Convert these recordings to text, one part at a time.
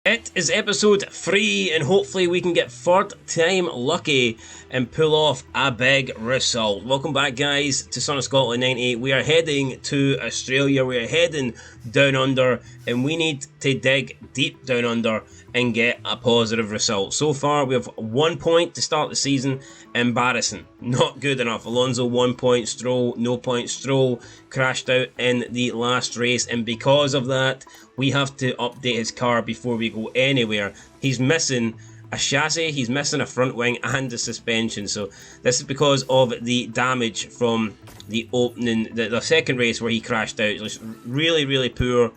It is episode 3 and hopefully we can get third time lucky and pull off a big result. Welcome back guys to Son of Scotland 98. We are heading to Australia, we are heading down under and we need to dig deep down under and get a positive result. So far we have 1 point to start the season. Embarrassing, not good enough. Alonso 1 point, Stroll no point. Stroll crashed out in the last race and because of that we have to update his car before we go anywhere. He's missing a chassis, he's missing a front wing and a suspension, so this is because of the damage from the opening, the second race where he crashed out. It was really poor.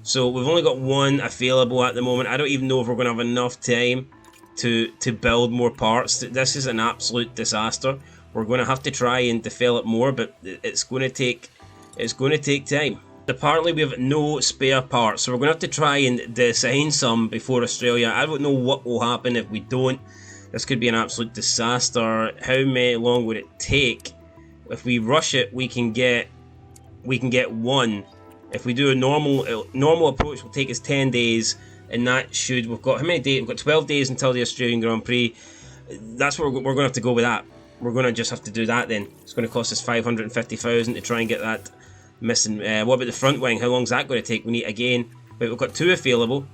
So we've only got one available at the moment. I don't even know if we're going to have enough time to build more parts. This is an absolute disaster. We're going to have to try and develop more, but it's going to take time. Apparently we have no spare parts, so we're going to have to try and design some before Australia. I don't know what will happen if we don't. This could be an absolute disaster. How long would it take? If we rush it, we can get one. If we do a normal approach, will take us 10 days, and that should, we've got how many days? We've got 12 days until the Australian Grand Prix. That's what we're going to have to go with that. We're going to just have to do that then. It's going to cost us 550,000 to try and get that missing. What about the front wing? How long is that going to take? We need again. Wait, we've got two available.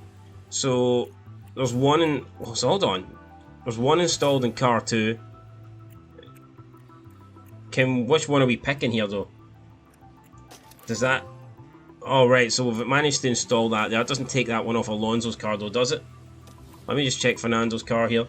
So there's one in. Oh, so hold on. There's one installed in car 2. Which one are we picking here though? Does that? Oh right. So we've managed to install that. That doesn't take that one off Alonso's car though, does it? Let me just check Fernando's car here.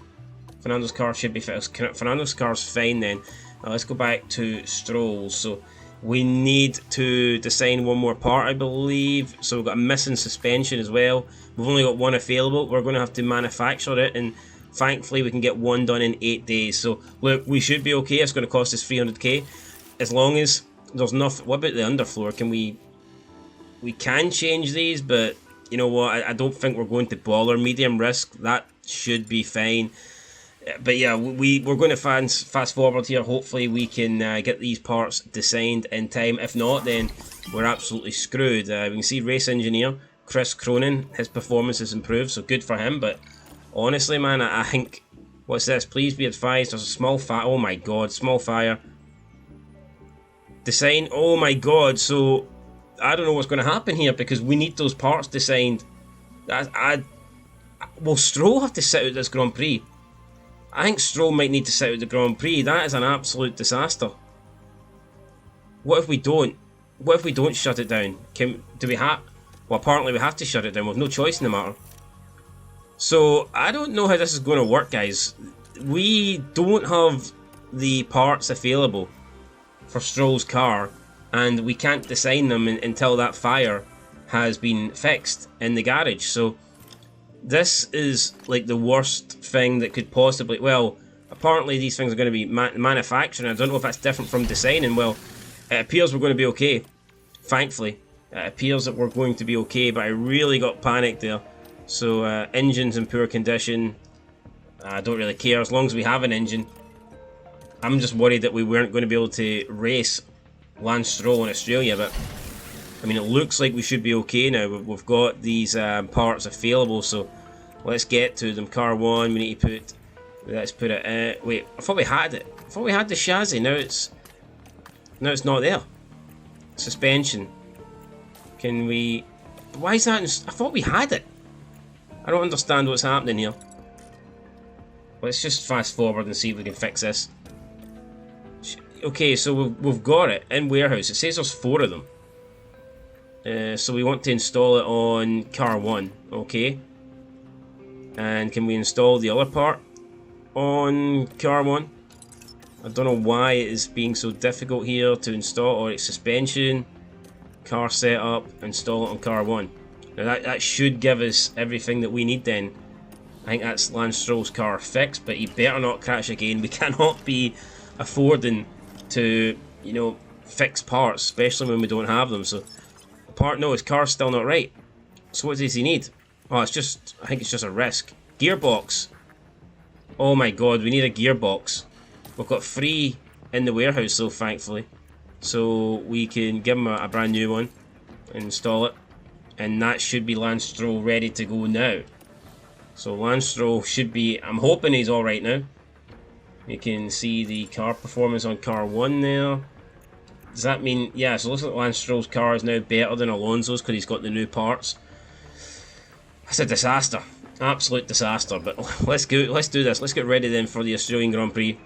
Fernando's car should be fixed. Fernando's car's fine then. Let's go back to Stroll's. So we need to design one more part, I believe. So we've got a missing suspension as well. We've only got one available. We're going to have to manufacture it, and thankfully we can get one done in 8 days. So look, we should be okay. It's going to cost us 300k, as long as there's nothing. What about the underfloor? Can we can change these, but you know what? I don't think we're going to bother. Medium risk, that should be fine. But yeah, we're going to fast forward here. Hopefully we can get these parts designed in time. If not, then we're absolutely screwed. We can see race engineer Chris Cronin, his performance has improved, so good for him. But honestly, man, I think, what's this? Please be advised, there's a small fire. Oh my god, small fire. Design. Oh my god. So I don't know what's going to happen here because we need those parts designed. Will Stroll have to sit out this Grand Prix? I think Stroll might need to sit out the Grand Prix. That is an absolute disaster. What if we don't? What if we don't shut it down? Do we have? Well, apparently we have to shut it down. We've no choice in the matter. So I don't know how this is going to work, guys. We don't have the parts available for Stroll's car, and we can't design them until that fire has been fixed in the garage. So this is like the worst thing that could possibly. Well, apparently these things are going to be manufacturing. I don't know if that's different from designing. Well, it appears we're going to be okay. Thankfully, it appears that we're going to be okay. But I really got panicked there. So engines in poor condition. I don't really care as long as we have an engine. I'm just worried that we weren't going to be able to race Lance Stroll in Australia, but I mean, it looks like we should be okay now. We've got these parts available, so let's get to them. Car 1, we need to put. Let's put it. Wait, I thought we had it. I thought we had the chassis. Now it's not there. Suspension. Can we? Why is that? I thought we had it. I don't understand what's happening here. Let's just fast forward and see if we can fix this. Okay, so we've got it in warehouse. It says there's 4 of them. So we want to install it on car 1, okay. And can we install the other part on car 1? I don't know why it is being so difficult here to install. Or it's suspension, car setup, install it on car 1. Now that should give us everything that we need then. I think that's Lance Stroll's car fixed, but he better not crash again. We cannot be affording to, you know, fix parts, especially when we don't have them. So no, his car's still not right. So what does he need? Oh, it's just, I think it's just a risk. Gearbox. Oh my god, we need a gearbox. We've got 3 in the warehouse though, thankfully. So we can give him a brand new one and install it. And that should be Lance Stroll ready to go now. So Lance Stroll should be, I'm hoping he's alright now. You can see the car performance on car 1 there. Does that mean, yeah, so it looks like Lance Stroll's car is now better than Alonso's because he's got the new parts. That's a disaster. Absolute disaster. But let's do this. Let's get ready then for the Australian Grand Prix.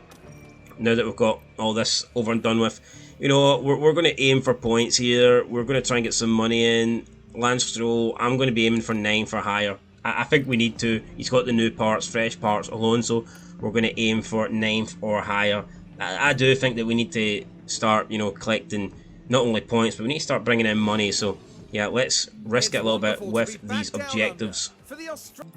Now that we've got all this over and done with. You know, we're going to aim for points here. We're going to try and get some money in. Lance Stroll, I'm going to be aiming for 9 for higher. I think we need to. He's got the new parts, fresh parts. Alonso, we're going to aim for 9th or higher. I do think that we need to start, you know, collecting not only points, but we need to start bringing in money. So yeah, let's risk it a little bit with these objectives.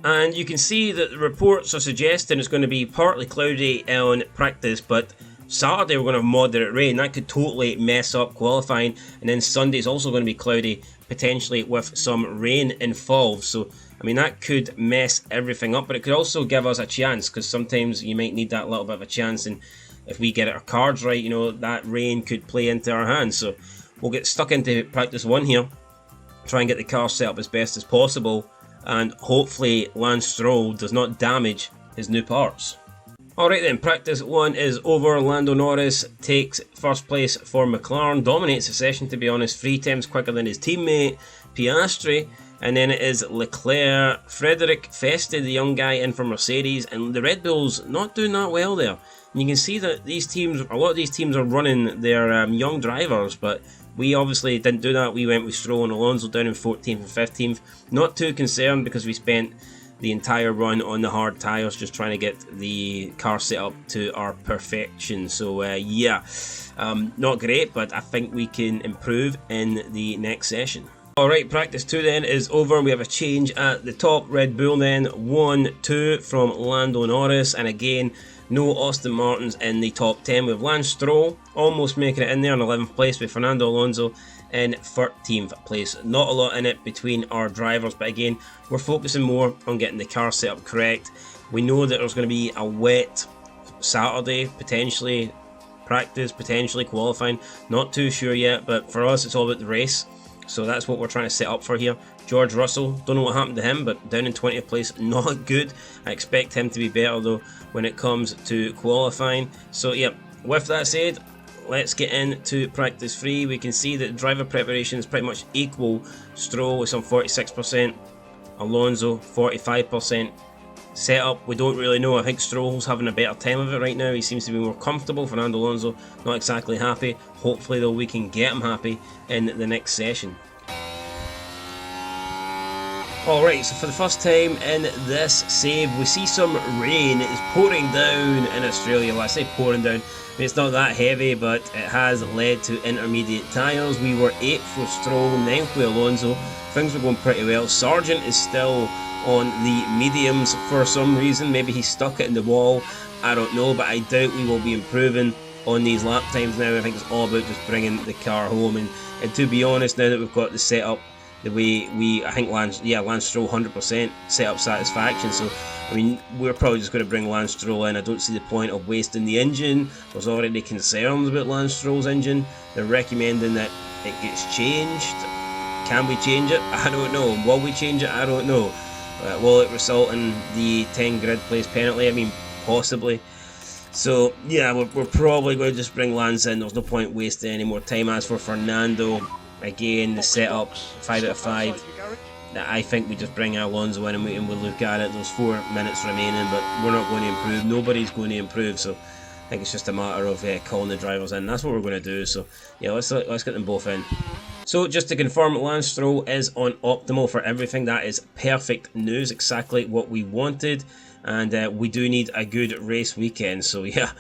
And you can see that the reports are suggesting it's going to be partly cloudy on practice, but Saturday we're going to have moderate rain. That could totally mess up qualifying, and then Sunday is also going to be cloudy, potentially with some rain involved. So I mean, that could mess everything up, but it could also give us a chance, because sometimes you might need that little bit of a chance, and if we get our cards right, you know, that rain could play into our hands. So we'll get stuck into practice 1 here, try and get the car set up as best as possible, and hopefully Lance Stroll does not damage his new parts. Alright then, practice 1 is over. Lando Norris takes first place for McLaren, dominates the session to be honest, 3 times quicker than his teammate Piastri. And then it is Leclerc, Frederick Festi, the young guy in for Mercedes, and the Red Bulls not doing that well there. And you can see that these teams, a lot of these teams are running their young drivers, but we obviously didn't do that. We went with Stroll and Alonso down in 14th and 15th. Not too concerned because we spent the entire run on the hard tyres just trying to get the car set up to our perfection. So yeah, not great, but I think we can improve in the next session. Alright, practice 2 then is over. We have a change at the top. Red Bull then 1-2 from Lando Norris, and again no Aston Martins in the top 10. We have Lance Stroll almost making it in there in 11th place, with Fernando Alonso in 13th place. Not a lot in it between our drivers, but again we're focusing more on getting the car set up correct. We know that there's going to be a wet Saturday, potentially practice, potentially qualifying, not too sure yet, but for us it's all about the race. So that's what we're trying to set up for here. George Russell, don't know what happened to him, but down in 20th place, not good. I expect him to be better though when it comes to qualifying. So yeah, with that said, let's get into practice 3. We can see that driver preparation is pretty much equal. Stroll with some 46%, Alonso 45%. Setup, we don't really know. I think Stroll's having a better time of it right now. He seems to be more comfortable. Fernando Alonso not exactly happy. Hopefully though we can get him happy in the next session. Alright, so for the first time in this save we see some rain. It is pouring down in Australia. Well, I say pouring down, I mean, it's not that heavy, but it has led to intermediate tyres. We were 8th with Stroll, 9th with Alonso. Things were going pretty well. Sargent is still on the mediums for some reason. Maybe he stuck it in the wall, I don't know, but I doubt we will be improving on these lap times now. I think it's all about just bringing the car home, and to be honest, now that we've got the setup the way I think Lance Stroll 100% setup satisfaction. So I mean, we're probably just going to bring Lance Stroll in. I don't see the point of wasting the engine. There's already concerns about Lance Stroll's engine. They're recommending that it gets changed. Can we change it? I don't know. Will we change it? I don't know. Will it result in the 10 grid place penalty? I mean, possibly. So yeah, we're probably going to just bring Lance in. There's no point wasting any more time. As for Fernando, again, the setup 5 out of 5. I think we just bring Alonso in and we'll look at it. There's 4 minutes remaining, but we're not going to improve. Nobody's going to improve. So I think it's just a matter of calling the drivers in. That's what we're going to do. So yeah, let's get them both in. So just to confirm, Lance Stroll is on optimal for everything. That is perfect news, exactly what we wanted, and we do need a good race weekend. So yeah,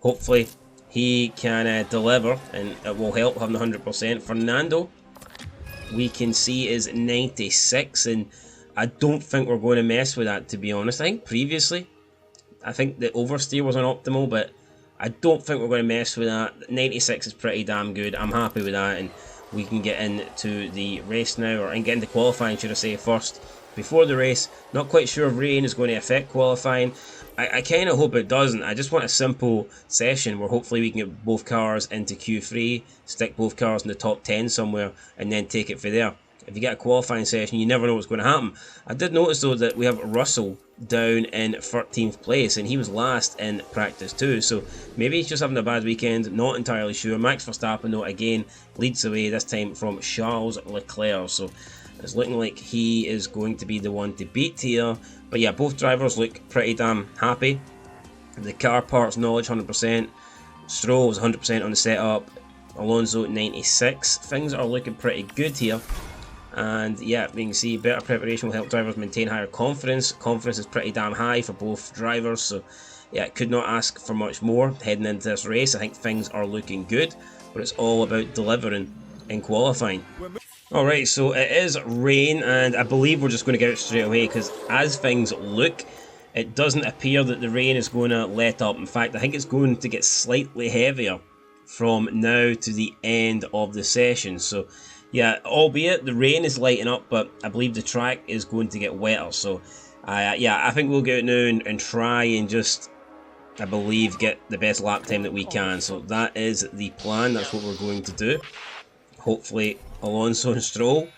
hopefully he can deliver, and it will help having 100%. Fernando, we can see, is 96, and I don't think we're going to mess with that, to be honest. I think previously, I think the oversteer was on optimal, but I don't think we're going to mess with that. 96 is pretty damn good. I'm happy with that, and we can get into the race now, or get into qualifying, should I say, first, before the race. Not quite sure if rain is going to affect qualifying. I kind of hope it doesn't. I just want a simple session where hopefully we can get both cars into Q3, stick both cars in the top 10 somewhere, and then take it for there. if you get a qualifying session, you never know what's going to happen. I did notice though that we have Russell down in 13th place, and he was last in practice too, so maybe he's just having a bad weekend, not entirely sure. Max Verstappen though again leads away, this time from Charles Leclerc, so it's looking like he is going to be the one to beat here. But yeah, both drivers look pretty damn happy. The car parts knowledge 100%, Stroll was 100% on the setup, Alonso 96. Things are looking pretty good here. And yeah, we can see better preparation will help drivers maintain higher confidence. Confidence is pretty damn high for both drivers, so yeah, could not ask for much more heading into this race. I think things are looking good, but it's all about delivering in qualifying. Alright, so it is rain, and I believe we're just going to get it straight away, because as things look, it doesn't appear that the rain is going to let up. In fact, I think it's going to get slightly heavier from now to the end of the session. So yeah, albeit the rain is lighting up, but I believe the track is going to get wetter. So yeah, I think we'll go out now and try and just, I believe, get the best lap time that we can. So that is the plan, that's what we're going to do. Hopefully Alonso and Stroll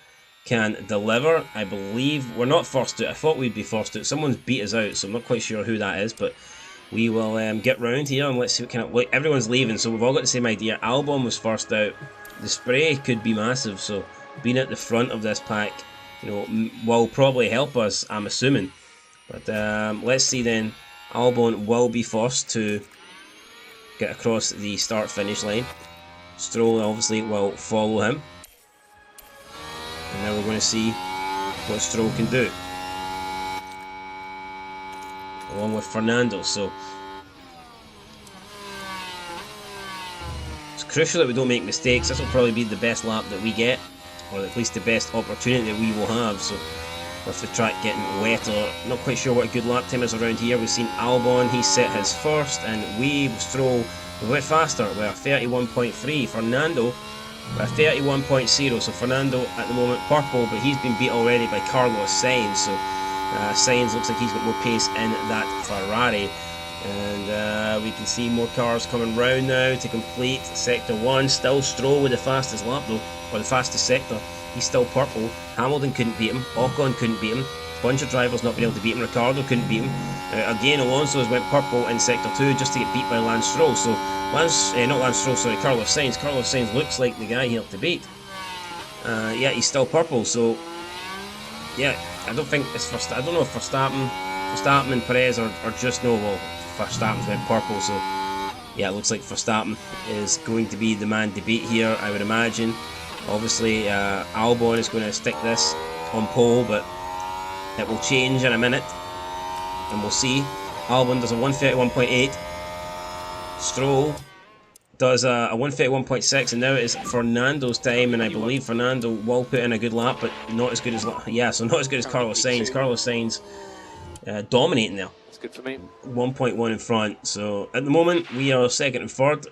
can deliver. I believe we're not first out. I thought we'd be first out. Someone's beat us out, so I'm not quite sure who that is, but we will get round here and let's see what kind of... Like, everyone's leaving, so we've all got the same idea. Albon was first out. The spray could be massive, so being at the front of this pack, you know, will probably help us, I'm assuming. But let's see then. Albon will be first to get across the start-finish line. Stroll obviously will follow him. And now we're going to see what Stroll can do, along with Fernando. So it's crucial that we don't make mistakes. This will probably be the best lap that we get, or at least the best opportunity that we will have. So with the track getting wetter, not quite sure what a good lap time is around here. We've seen Albon, he set his first, and we, Stroll, we went faster with a 31.3. Fernando with a 31.0, so Fernando at the moment purple, but he's been beat already by Carlos Sainz, so Sainz looks like he's got more pace in that Ferrari. And we can see more cars coming round now to complete Sector 1. Still Stroll with the fastest lap though, or the fastest sector. He's still purple. Hamilton couldn't beat him, Ocon couldn't beat him, a bunch of drivers not being able to beat him. Ricardo couldn't beat him. Again, Alonso has went purple in Sector 2 just to get beat by Lance Stroll. So Carlos Sainz. Carlos Sainz looks like the guy here to beat. Yeah, he's still purple. So yeah, I don't think it's I don't know if Verstappen and Perez are just no. Well, Verstappen's went purple, so yeah, it looks like Verstappen is going to be the man to beat here, I would imagine. Obviously, Albon is going to stick this on pole, but it will change in a minute, and we'll see. Albon does a 131.8. Stroll does a 131.6, and now it is Fernando's time, and I believe Fernando will put in a good lap, but not as good as not as good as Carlos Sainz. Carlos Sainz dominating there. That's good for me. 1.1 in front. So at the moment we are second and third.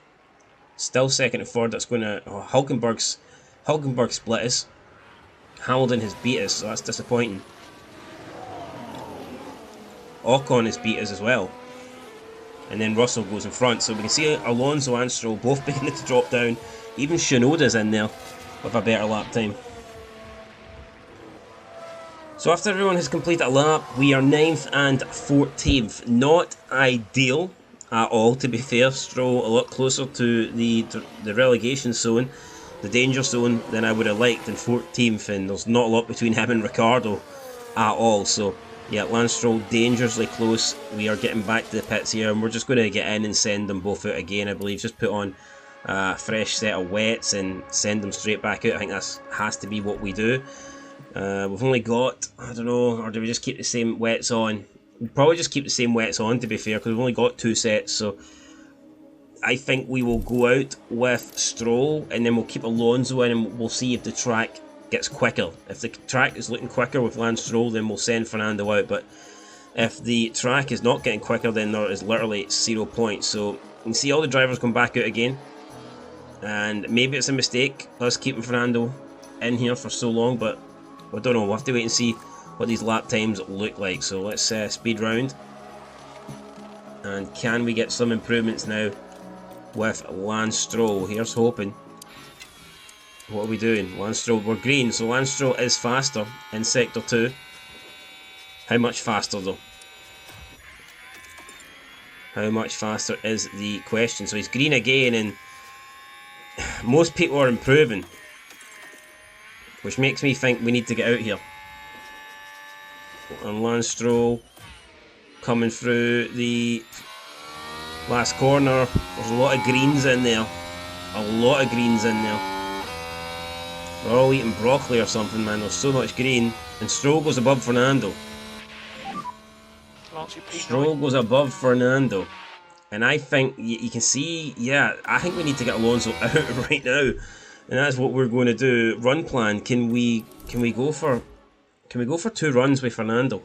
Still second and third. That's going to Hulkenberg split us. Hamilton has beat us, so that's disappointing. Ocon has beat us as well. And then Russell goes in front, so we can see Alonso and Stroll both beginning to drop down. Even Shinoda's in there with a better lap time. So after everyone has completed a lap, we are 9th and 14th. Not ideal at all, to be fair. Stroll a lot closer to the relegation zone, the danger zone, than I would have liked in 14th, and there's not a lot between him and Ricardo at all. So yeah, Lance Stroll dangerously close. We are getting back to the pits here, and we're just going to get in and send them both out again, I believe. Just put on a fresh set of wets and send them straight back out. I think that has to be what we do. We've only got, I don't know, or do we just keep the same wets on? We'll probably just keep the same wets on, to be fair, because we've only got 2 sets. So I think we will go out with Stroll, and then we'll keep Alonso in, and we'll see if the track gets quicker. If the track is looking quicker with Lance Stroll, then we'll send Fernando out. But if the track is not getting quicker, then there is literally 0 points. So you can see all the drivers come back out again, and maybe it's a mistake us keeping Fernando in here for so long, but I don't know. We'll have to wait and see what these lap times look like. So let's speed round, and can we get some improvements now with Lance Stroll? Here's hoping. What are we doing? Lance Stroll, we're green, so Lance Stroll is faster in Sector 2. How much faster though? How much faster is the question? So he's green again, and most people are improving, which makes me think we need to get out here. And Lance Stroll coming through the last corner. There's a lot of greens in there. A lot of greens in there. We're all eating broccoli or something, man. There's so much green. And Stroll goes above Fernando. Stroll goes above Fernando. And I think you can see, yeah, I think we need to get Alonso out right now. And that's what we're going to do. Run plan. Can we go for 2 runs with Fernando?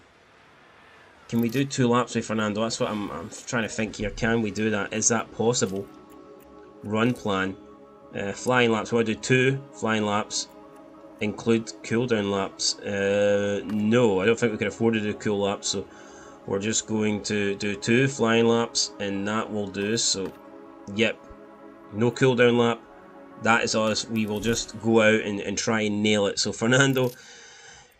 Can we do 2 laps with Fernando? That's what I'm trying to think here. Can we do that? Is that possible? Run plan. Flying laps. We want to do 2 flying laps. Include cooldown laps. No, I don't think we can afford to do cool laps. So we're just going to do 2 flying laps, and that will do. So, yep. No cooldown lap. That is us. We will just go out and try and nail it. So Fernando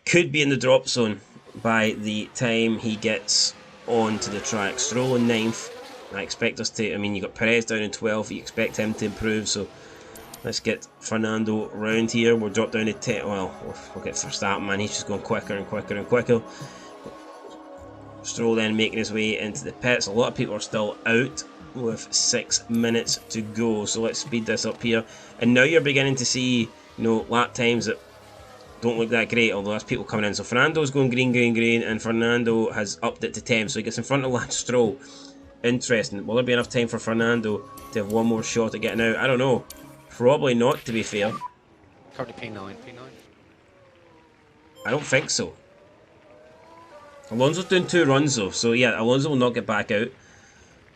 could be in the drop zone by the time he gets onto the track. Stroll in 9th. I expect us to, I mean, you got Perez down in 12th. You expect him to improve. So let's get Fernando round here. We'll drop down to 10. Well, we'll get Verstappen, man. He's just going quicker and quicker and quicker. Stroll then making his way into the pits. A lot of people are still out with 6 minutes to go. So let's speed this up here. And now you're beginning to see, you know, lap times that don't look that great, although that's people coming in. So Fernando's going green, green, green, and Fernando has upped it to 10. So he gets in front of Lance Stroll. Interesting. Will there be enough time for Fernando to have one more shot at getting out? I don't know. Probably not, to be fair. Currently P9. I don't think so. Alonso's doing 2 runs though, so yeah, Alonso will not get back out.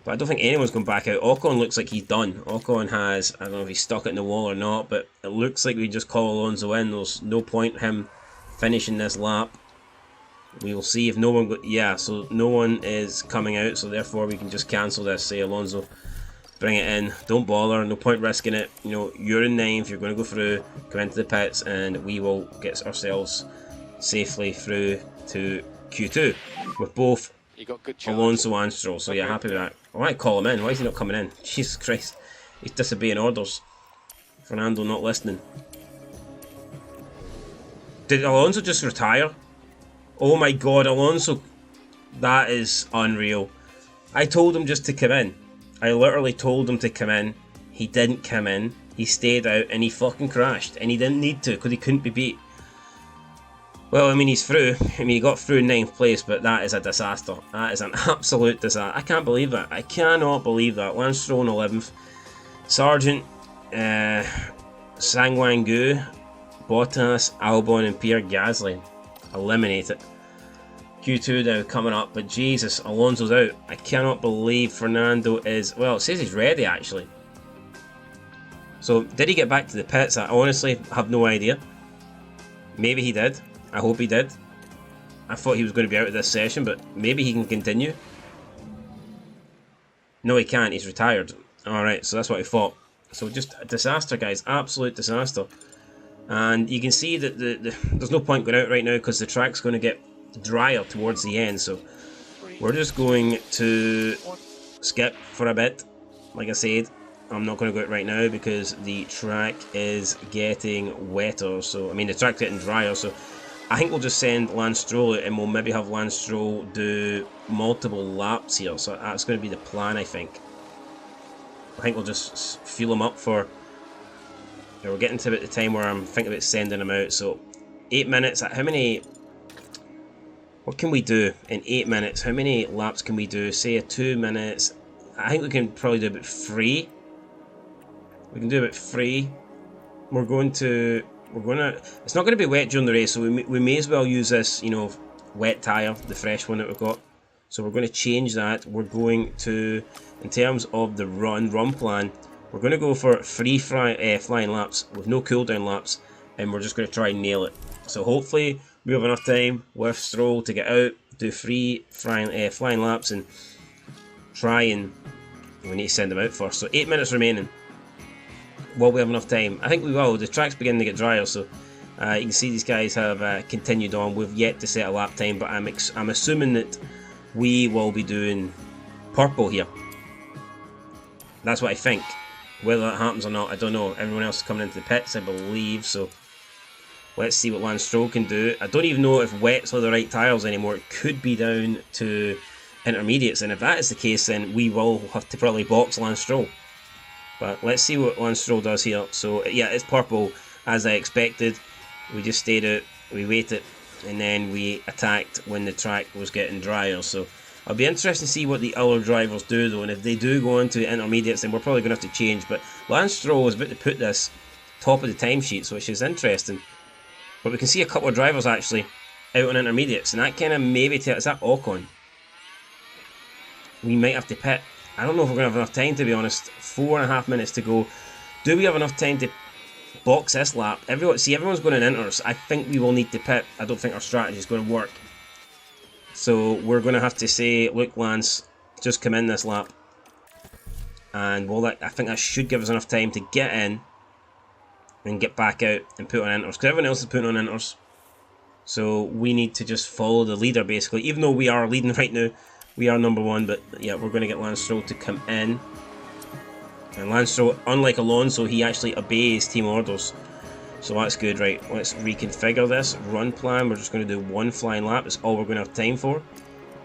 But I don't think anyone's going back out. Ocon looks like he's done. Ocon has, I don't know if he's stuck it in the wall or not, but it looks like we just call Alonso in. There's no point him finishing this lap. We will see if no one yeah, so no one is coming out, so therefore we can just cancel this. Say Alonso, bring it in. Don't bother, no point risking it. You know, you're in 9th, you're going to go through, come into the pits, and we will get ourselves safely through to Q2 with both Alonso and Stroll. So yeah, happy with that. I might call him in. Why is he not coming in? Jesus Christ, he's disobeying orders. Fernando not listening. Did Alonso just retire? Oh my god, Alonso. That is unreal. I told him just to come in. I literally told him to come in. He didn't come in. He stayed out and he fucking crashed. And he didn't need to because he couldn't be beat. Well, I mean, he's through. I mean, he got through in 9th place, but that is a disaster. That is an absolute disaster. I can't believe that. I cannot believe that. Lance Stroll in 11th. Sargent, Sangwang-Gu, Bottas, Albon, and Pierre Gasly eliminated. Q2 now coming up, but Jesus, Alonso's out. I cannot believe Fernando is... Well, it says he's ready, actually. So, did he get back to the pits? I honestly have no idea. Maybe he did. I hope he did. I thought he was going to be out of this session, but maybe he can continue. No, he can't. He's retired. Alright, so that's what I thought. So just a disaster, guys. Absolute disaster. And you can see that there's no point going out right now because the track's going to get drier towards the end. So we're just going to skip for a bit. Like I said, I'm not going to go out right now because the track is getting wetter. So, I mean, the track's getting drier. So I think we'll just send Lance Stroll out and we'll maybe have Lance Stroll do multiple laps here. So that's going to be the plan, I think. I think we'll just fuel him up for... We're getting to about the time where I'm thinking about sending him out. So 8 minutes. How many... What can we do in 8 minutes? How many laps can we do? Say a 2 minutes. I think we can probably do about 3. We can do about 3. We're going to... It's not going to be wet during the race, so we may as well use this, you know, wet tyre, the fresh one that we've got. So we're going to change that. We're going to, in terms of the run plan, we're going to go for 3 flying laps with no cooldown laps, and we're just going to try and nail it. So hopefully we have enough time with Stroll to get out, do 3 flying laps, and try and... We need to send them out first. So 8 minutes remaining. Will we have enough time? I think we will. The track's beginning to get drier, so you can see these guys have continued on. We've yet to set a lap time, but I'm assuming that we will be doing purple here. That's what I think. Whether that happens or not, I don't know. Everyone else is coming into the pits, I believe, so let's see what Lance Stroll can do. I don't even know if wets are the right tyres anymore. It could be down to intermediates, and if that is the case, then we will have to probably box Lance Stroll. But let's see what Lance Stroll does here. So yeah, it's purple as I expected. We just stayed out, we waited, and then we attacked when the track was getting drier. So I'll be interested to see what the other drivers do though, and if they do go into intermediates, then we're probably going to have to change. But Lance Stroll is about to put this top of the timesheets, which is interesting. But we can see a couple of drivers actually out on intermediates, and that kind of maybe tells, is that Ocon? We might have to pit. I don't know if we're going to have enough time, to be honest. 4.5 minutes to go. Do we have enough time to box this lap? Everyone's going in inters. I think we will need to pit. I don't think our strategy is going to work. So we're going to have to say, look Lance, just come in this lap. And well, I think that should give us enough time to get in and get back out and put on inters. Because everyone else is putting on inters. So we need to just follow the leader basically. Even though we are leading right now. We are number one, but yeah, we're going to get Lance Stroll to come in. And Lance Stroll, unlike Alonso, he actually obeys team orders. So that's good, right? Let's reconfigure this run plan. We're just going to do one flying lap. That's all we're going to have time for.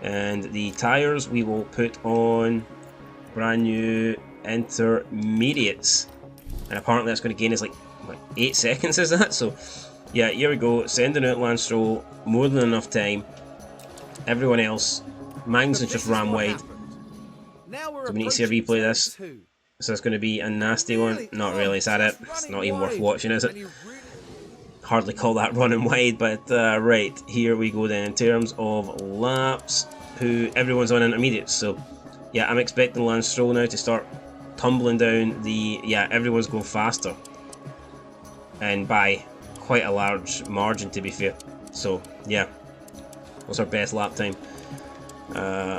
And the tyres, we will put on brand new intermediates. And apparently that's going to gain us like 8 seconds, is that? So yeah, here we go. Sending out Lance Stroll. More than enough time. Everyone else... Magnussen just ran wide. So we need to see a replay of this. So it's going to be a nasty one. Not really, is that it? It's not even worth watching, is it? Hardly call that running wide, but right, here we go then. In terms of laps, everyone's on intermediates. So yeah, I'm expecting Lance Stroll now to start tumbling down the... Yeah, everyone's going faster. And by quite a large margin, to be fair. So yeah, what's our best lap time?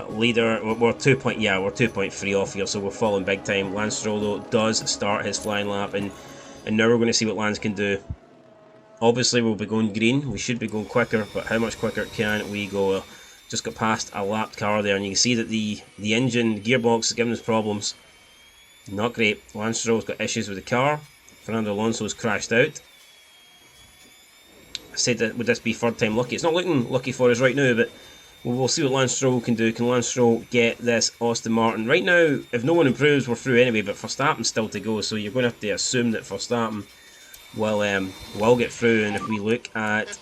Leader, we're 2.3 off here, so we're falling big time. Lance Stroll though does start his flying lap, and now we're going to see what Lance can do. Obviously we'll be going green, we should be going quicker, but how much quicker can we go? Just got past a lapped car there, and you can see that the engine, the gearbox is giving us problems. Not great. Lance Stroll's got issues with the car. Fernando Alonso's crashed out. I said that would this be third time lucky? It's not looking lucky for us right now, but we'll see what Lance Stroll can do. Can Lance Stroll get this Aston Martin? Right now, if no one improves, we're through anyway, but Verstappen's still to go, so you're going to have to assume that Verstappen will get through. And if we look at...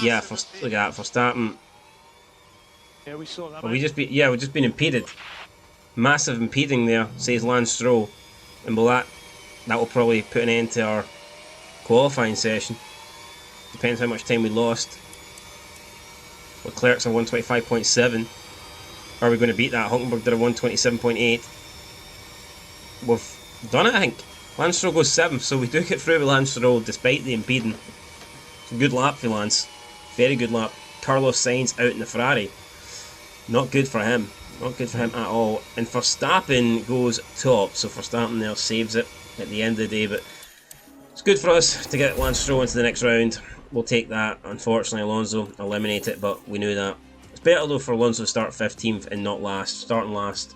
Yeah, look at that, Verstappen... Yeah, we saw that. We've just been impeded. Massive impeding there, says Lance Stroll. And that will probably put an end to our qualifying session. Depends how much time we lost. Leclerc's on 125.7. Are we going to beat that? Hulkenberg did a 127.8. We've done it, I think. Lance Stroll goes 7th, so we do get through with Lance Stroll despite the impeding. Good lap for Lance. Very good lap. Carlos Sainz out in the Ferrari. Not good for him. Not good for him at all. And Verstappen goes top, so Verstappen there saves it at the end of the day, but it's good for us to get Lance Stroll into the next round. We'll take that. Unfortunately, Alonso eliminate it, but we knew that. It's better though for Alonso to start 15th and not last. Starting last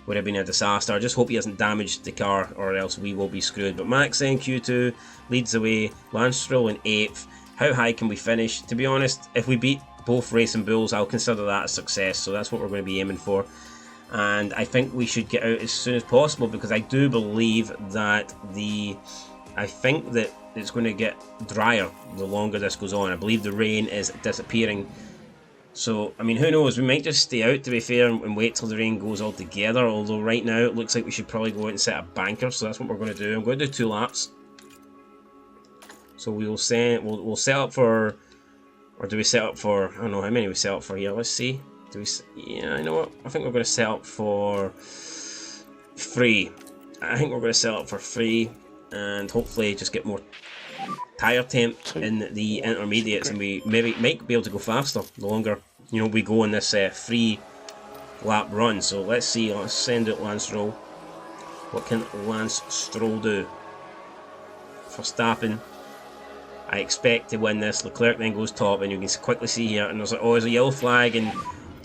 would have been a disaster. I just hope he hasn't damaged the car, or else we will be screwed. But Max in Q2 leads the way. Lance Stroll in 8th. How high can we finish? To be honest, if we beat both Racing Bulls, I'll consider that a success. So that's what we're going to be aiming for. And I think we should get out as soon as possible, because I do believe that I think that it's going to get drier the longer this goes on. I believe the rain is disappearing. So, I mean, who knows? We might just stay out, to be fair, and wait till the rain goes altogether. Although right now it looks like we should probably go out and set a banker. So that's what we're going to do. I'm going to do 2 laps. So we'll set up for... Or do we set up for... I don't know how many we set up for here. Let's see. Yeah, you know what? I think we're going to set up for 3. I think we're going to set up for 3. And hopefully just get more tyre temp in the intermediates, and we might be able to go faster the longer we go on this 3 lap run. So let's see. Let's send out Lance Stroll. What can Lance Stroll do? Verstappen. I expect to win this. Leclerc then goes top, and you can quickly see here, and there's like, oh, there's a yellow flag, and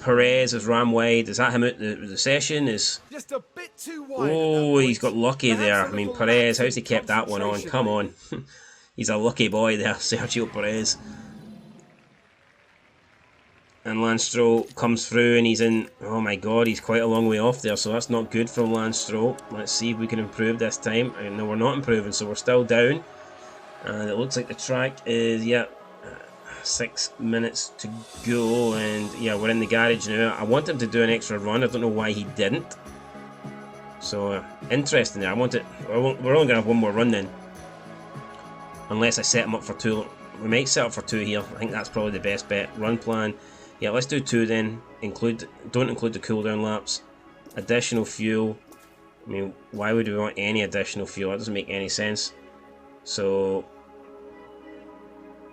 Perez has ran wide. Is that him out the session? Is just a bit too wide. Oh, he's got lucky there. I mean, Perez, how's he kept that one on? Come on. He's a lucky boy there, Sergio Perez. And Lance Stroll comes through and he's in, oh my god, he's quite a long way off there, so that's not good from Lance Stroll. Let's see if we can improve this time. No, we're not improving, so we're still down. And it looks like the track is, 6 minutes to go, and yeah, we're in the garage now. I want him to do an extra run, I don't know why he didn't. So, interesting there. We're only going to have one more run then. Unless I set him up for 2. We might set up for 2 here. I think that's probably the best bet. Run plan. Yeah, let's do 2 then. Don't include the cooldown laps. Additional fuel. I mean, why would we want any additional fuel? That doesn't make any sense. So,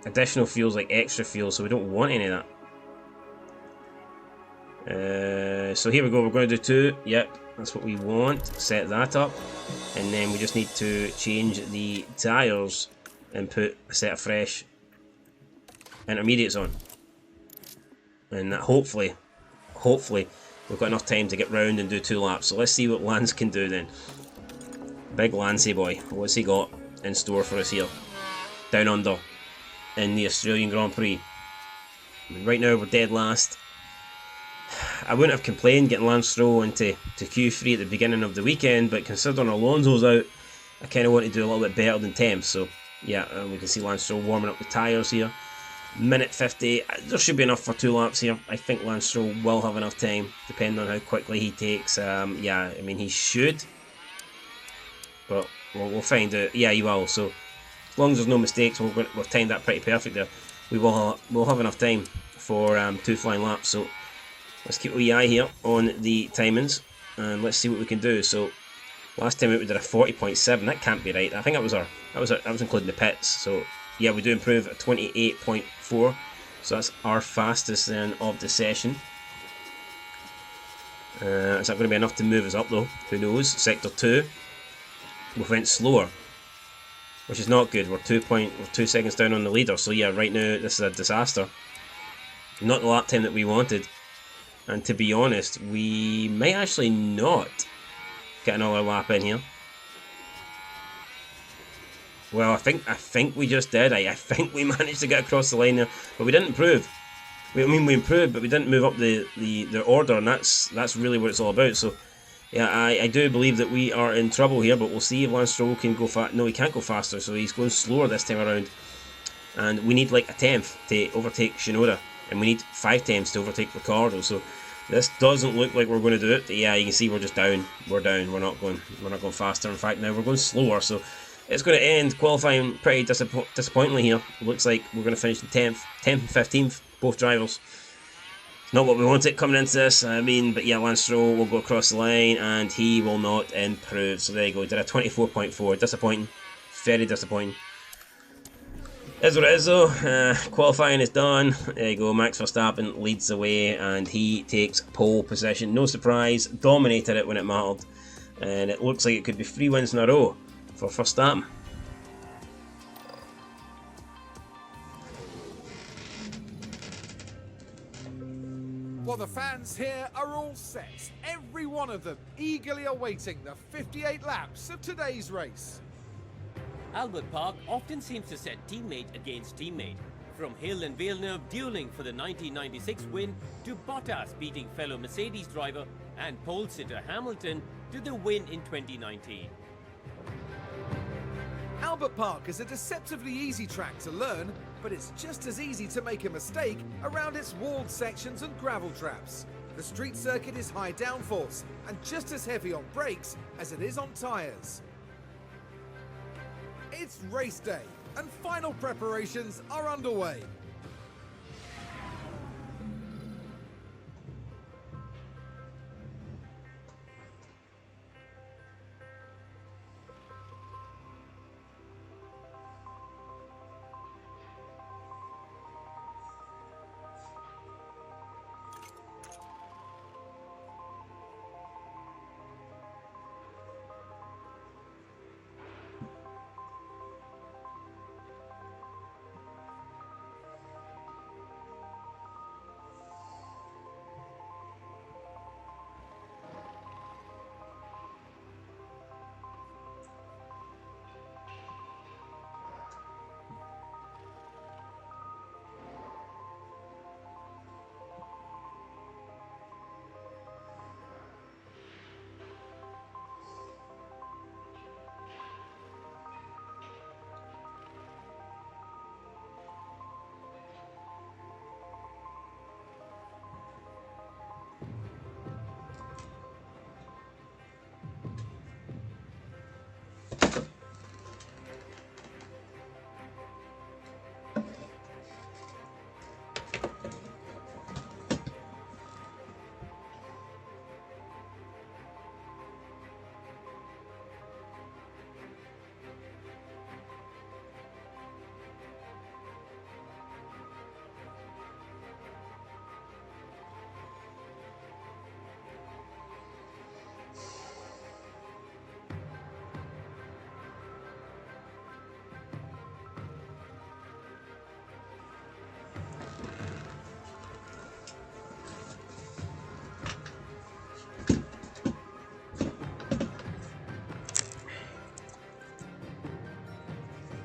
additional fuel is like extra fuel, so we don't want any of that. So here we go. We're going to do 2. Yep, that's what we want. Set that up. And then we just need to change the tyres and put a set of fresh intermediates on. And that hopefully we've got enough time to get round and do 2 laps. So let's see what Lance can do then. Big Lancey boy, what's he got in store for us here? Down under in the Australian Grand Prix. I mean, right now we're dead last. I wouldn't have complained getting Lance Stroll into Q3 at the beginning of the weekend, but considering Alonso's out, I kind of want to do a little bit better than 10th. So yeah, we can see Lance Stroll warming up the tyres here. Minute 50, there should be enough for 2 laps here. I think Lance Stroll will have enough time, depending on how quickly he takes. Yeah, I mean, he should, but we'll find out. Yeah, he will. So as long as there's no mistakes, we've timed that pretty perfect there. We'll have enough time for 2 flying laps. So let's keep a wee eye here on the timings, and let's see what we can do. So last time out we did a 40.7. That can't be right. I think that was including the pits. So yeah, we do improve at 28.4, so that's our fastest then of the session. Is that going to be enough to move us up though? Who knows? Sector 2, we went slower, which is not good. We're 2 seconds down on the leader, so yeah, right now this is a disaster. Not the lap time that we wanted, and to be honest, we might actually not get another lap in here. Well, I think we just did. I think we managed to get across the line there, but we didn't improve. We improved, but we didn't move up the order, and that's really what it's all about. So, yeah, I do believe that we are in trouble here, but we'll see if Lance Stroll can go fast. No, he can't go faster, so he's going slower this time around. And we need like a 10th to overtake Shinoda, and we need 5 tenths to overtake Ricciardo. So this doesn't look like we're going to do it. Yeah, you can see we're just down. We're down. We're not going faster. In fact, now we're going slower. So it's going to end qualifying pretty disappointingly here. Looks like we're going to finish in 10th and 15th, both drivers. Not what we wanted coming into this, I mean, but yeah, Lance Stroll will go across the line and he will not improve. So there you go, did a 24.4, disappointing, very disappointing. Is what it is though, qualifying is done. There you go, Max Verstappen leads the way and he takes pole position. No surprise, dominated it when it mattered. And it looks like it could be 3 wins in a row for Verstappen. Well, the fans here are all set, every one of them eagerly awaiting the 58 laps of today's race. Albert Park often seems to set teammate against teammate, from Hill and Villeneuve dueling for the 1996 win to Bottas beating fellow Mercedes driver and pole sitter Hamilton to the win in 2019. Albert Park is a deceptively easy track to learn, but it's just as easy to make a mistake around its walled sections and gravel traps. The street circuit is high downforce and just as heavy on brakes as it is on tyres. It's race day and final preparations are underway.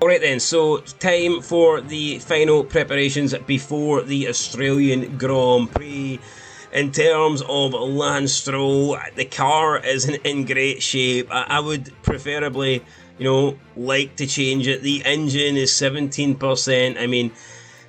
Alright then, so time for the final preparations before the Australian Grand Prix. In terms of Lance Stroll, the car isn't in great shape. I would preferably, you know, like to change it. The engine is 17%. I mean,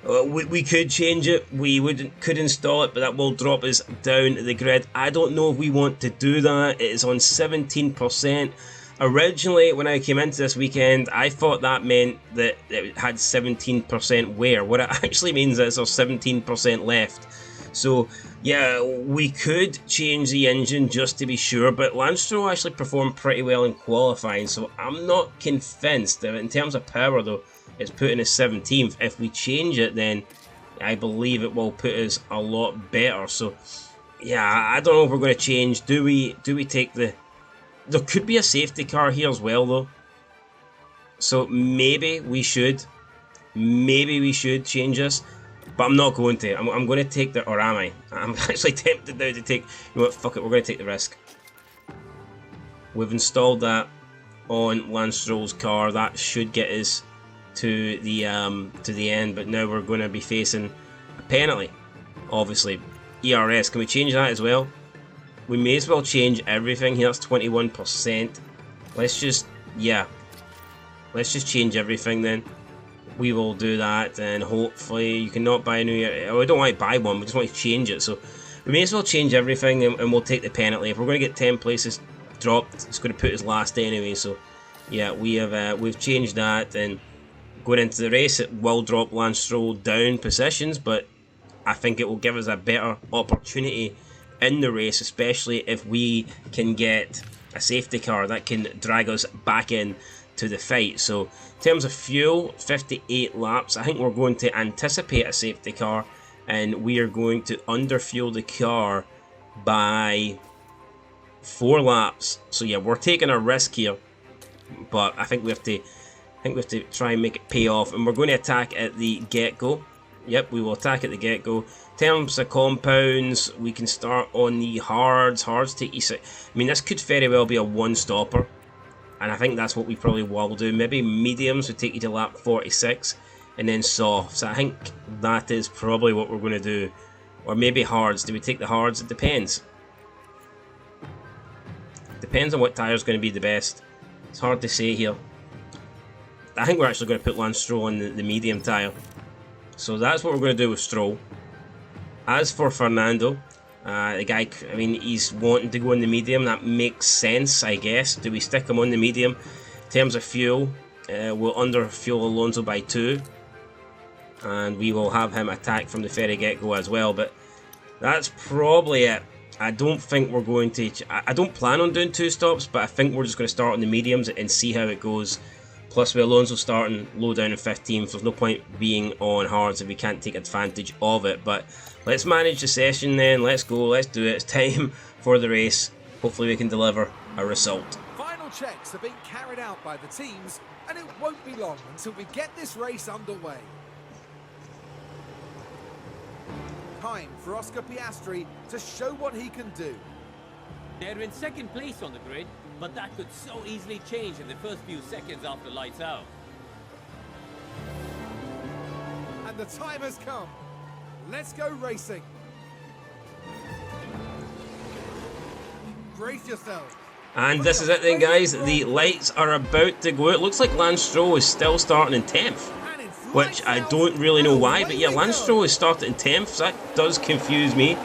we could change it. We could install it, but that will drop us down the grid. I don't know if we want to do that. It is on 17%. Originally, when I came into this weekend, I thought that meant that it had 17% wear. What it actually means is there's 17% left. So, yeah, we could change the engine just to be sure, but Lance Stroll actually performed pretty well in qualifying, so I'm not convinced that in terms of power, though, it's putting us 17th. If we change it, then I believe it will put us a lot better. So, yeah, I don't know if we're going to change. Do we take the... There could be a safety car here as well, though. So maybe we should. Maybe we should change this. But I'm not going to. I'm going to take the... Or am I? I'm actually tempted now to take... You know what? Fuck it. We're going to take the risk. We've installed that on Lance Stroll's car. That should get us to the end. But now we're going to be facing a penalty. Obviously. ERS. Can we change that as well? We may as well change everything here. That's 21%. Let's just... Yeah. Let's just change everything then. We will do that, and hopefully you cannot buy a new... Oh, I don't want to buy one, we just want to change it. So we may as well change everything, and we'll take the penalty. If we're going to get 10 places dropped, it's going to put us last anyway. So yeah, we've changed that, and going into the race, it will drop Lance Stroll down positions, but I think it will give us a better opportunity in the race, especially if we can get a safety car that can drag us back in to the fight. So in terms of fuel, 58 laps. I think we're going to anticipate a safety car, and we are going to underfuel the car by 4 laps. So yeah, we're taking a risk here, but I think we have to try and make it pay off, and we're going to attack at the get-go. Yep, we will attack at the get-go. In terms of compounds, we can start on the hards. Hards take you... I mean, this could very well be a one-stopper, and I think that's what we probably will do. Maybe mediums would take you to lap 46, and then softs. I think that is probably what we're going to do. Or maybe hards. Do we take the hards? It depends. Depends on what tyre is going to be the best. It's hard to say here. I think we're actually going to put Lance Stroll on the medium tyre. So that's what we're going to do with Stroll. As for Fernando, the guy, I mean, he's wanting to go in the medium. That makes sense, I guess. Do we stick him on the medium? In terms of fuel, we'll underfuel Alonso by 2. And we will have him attack from the very get-go as well. But that's probably it. I don't think we're going to... I don't plan on doing 2 stops, but I think we're just going to start on the mediums and see how it goes. Plus, with Alonso starting low down in 15th, there's no point being on hards if we can't take advantage of it. But let's manage the session then. Let's go. Let's do it. It's time for the race. Hopefully we can deliver a result. Final checks are being carried out by the teams, and it won't be long until we get this race underway. Time for Oscar Piastri to show what he can do. They're in second place on the grid, but that could so easily change in the first few seconds after lights out. And the time has come. Let's go racing. Brace yourself. And this is it then, guys. The lights are about to go. It looks like Lance Stroll is still starting in 10th, which I don't really know why. But yeah, Lance Stroll is starting in 10th, so that does confuse me.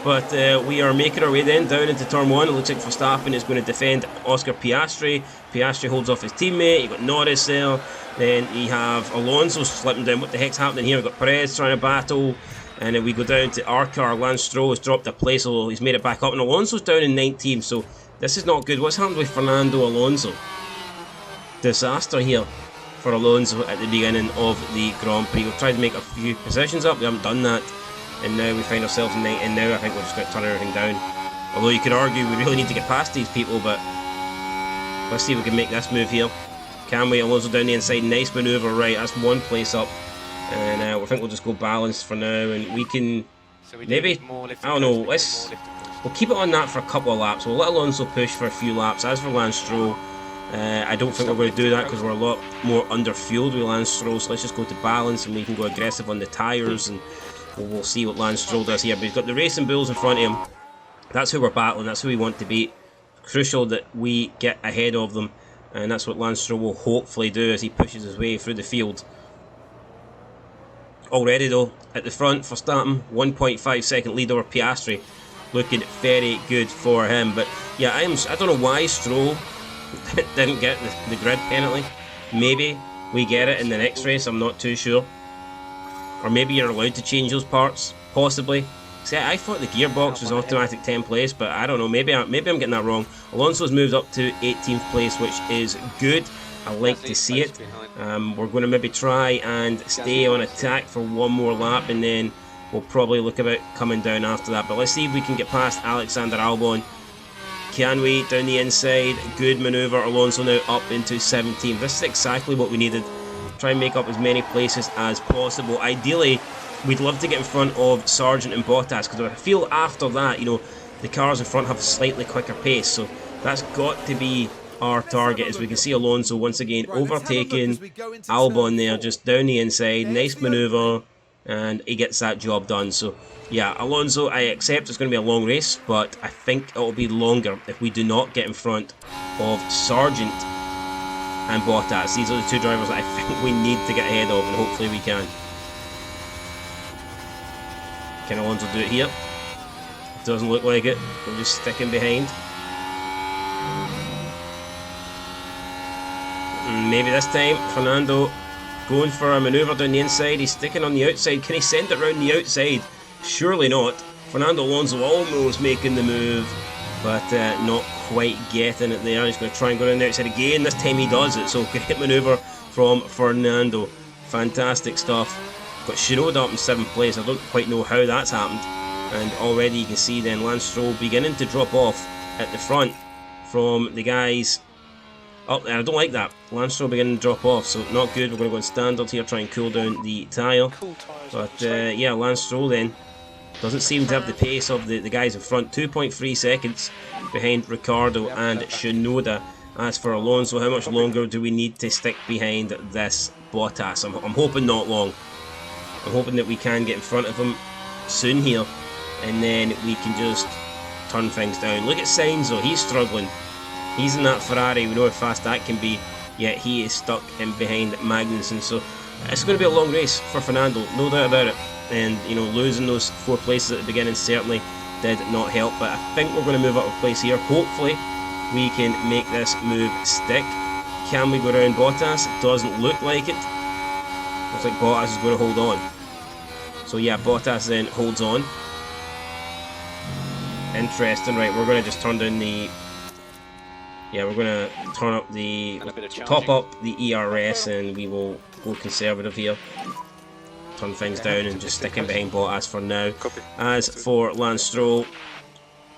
But we are making our way then down into turn 1. It looks like Verstappen is going to defend Oscar Piastri. Piastri holds off his teammate. You've got Norris there. Then you have Alonso slipping down. What the heck's happening here? We've got Perez trying to battle. And then we go down to our car. Lance Stroll has dropped a place, although he's made it back up. And Alonso's down in 19th, so this is not good. What's happened with Fernando Alonso? Disaster here for Alonso at the beginning of the Grand Prix. We've tried to make a few positions up. We haven't done that. And now we find ourselves in 9th, and now I think we're just going to turn everything down. Although you could argue we really need to get past these people, but let's see if we can make this move here. Can we? Alonso down the inside, nice manoeuvre, right, that's 1 place up. And I think we'll just go balanced for now, and we can maybe, I don't know, we'll keep it on that for a couple of laps. We'll let Alonso push for a few laps. As for Lance Stroll, I don't think we're going to do that because we're a lot more underfueled with Lance Stroll, so let's just go to balance and we can go aggressive on the tyres, and we'll see what Lance Stroll does here. But he's got the Racing Bulls in front of him. That's who we're battling, that's who we want to beat. Crucial that we get ahead of them, and that's what Lance Stroll will hopefully do as he pushes his way through the field. Already though, at the front for starting, 1.5 second lead over Piastri. Looking very good for him. But yeah, I don't know why Stroll didn't get the grid penalty. Maybe we get it in the next race, I'm not too sure. Or maybe you're allowed to change those parts, possibly. See, I thought the gearbox was automatic 10th place, but I don't know, maybe I'm getting that wrong. Alonso's moved up to 18th place, which is good. I like to see it. We're going to maybe try and stay on attack for one more lap, and then we'll probably look about coming down after that. But let's see if we can get past Alexander Albon. Can we? Down the inside, good manoeuvre. Alonso now up into 17th. This is exactly what we needed. Try and make up as many places as possible. Ideally, we'd love to get in front of Sargent and Bottas, because I feel after that, you know, the cars in front have a slightly quicker pace. So that's got to be our target. As we can see Alonso once again overtaking Albon there, just down the inside. Nice manoeuvre, and he gets that job done. So yeah, Alonso, I accept it's going to be a long race, but I think it will be longer if we do not get in front of Sargent and Bottas. These are the two drivers that I think we need to get ahead of, and hopefully we can. Can Alonso do it here? Doesn't look like it. We're just sticking behind. Maybe this time, Fernando going for a manoeuvre down the inside. He's sticking on the outside. Can he send it round the outside? Surely not. Fernando Alonso almost making the move, but not quite getting it there. He's going to try and go down the outside again. This time he does it. So great manoeuvre from Fernando. Fantastic stuff. Got Shinoda up in 7th place. I don't quite know how that's happened. And already you can see then Lance Stroll beginning to drop off at the front from the guys. Oh, I don't like that. Lance Stroll beginning to drop off, so not good. We're going to go in standard here, try and cool down the tyre. But yeah, Lance Stroll then doesn't seem to have the pace of the guys in front. 2.3 seconds behind Ricciardo and Shinoda. As for Alonso, how much longer do we need to stick behind this Bottas? I'm hoping not long. I'm hoping that we can get in front of him soon here, and then we can just turn things down. Look at Sainz though, he's struggling. He's in that Ferrari, we know how fast that can be, yet he is stuck in behind Magnussen. So it's going to be a long race for Fernando, no doubt about it. And you know, losing those 4 places at the beginning certainly did not help. But I think we're going to move up a place here. Hopefully we can make this move stick. Can we go around Bottas? It doesn't look like it. Looks like Bottas is going to hold on. So yeah, Bottas then holds on. Interesting. Right, we're going to just turn down the... Yeah, we're going to turn up the... top up the ERS, and we will go conservative here. Turn things down and just stick in behind Bottas for now. As for Lance Stroll,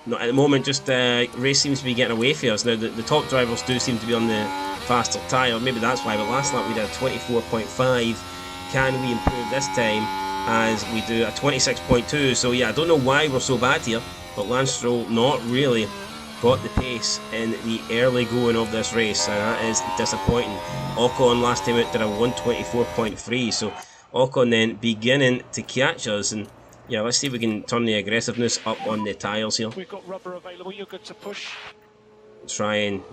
no, at the moment, just race seems to be getting away from us. Now, the top drivers do seem to be on the faster tyre. Maybe that's why, but last lap we did a 24.5. Can we improve this time as we do a 26.2? So yeah, I don't know why we're so bad here, but Lance Stroll not really got the pace in the early going of this race, and that is disappointing. Ocon last time out did a 124.3, so Ocon then beginning to catch us, and yeah, let's see if we can turn the aggressiveness up on the tyres here. We've got rubber available, you're good to push. Try and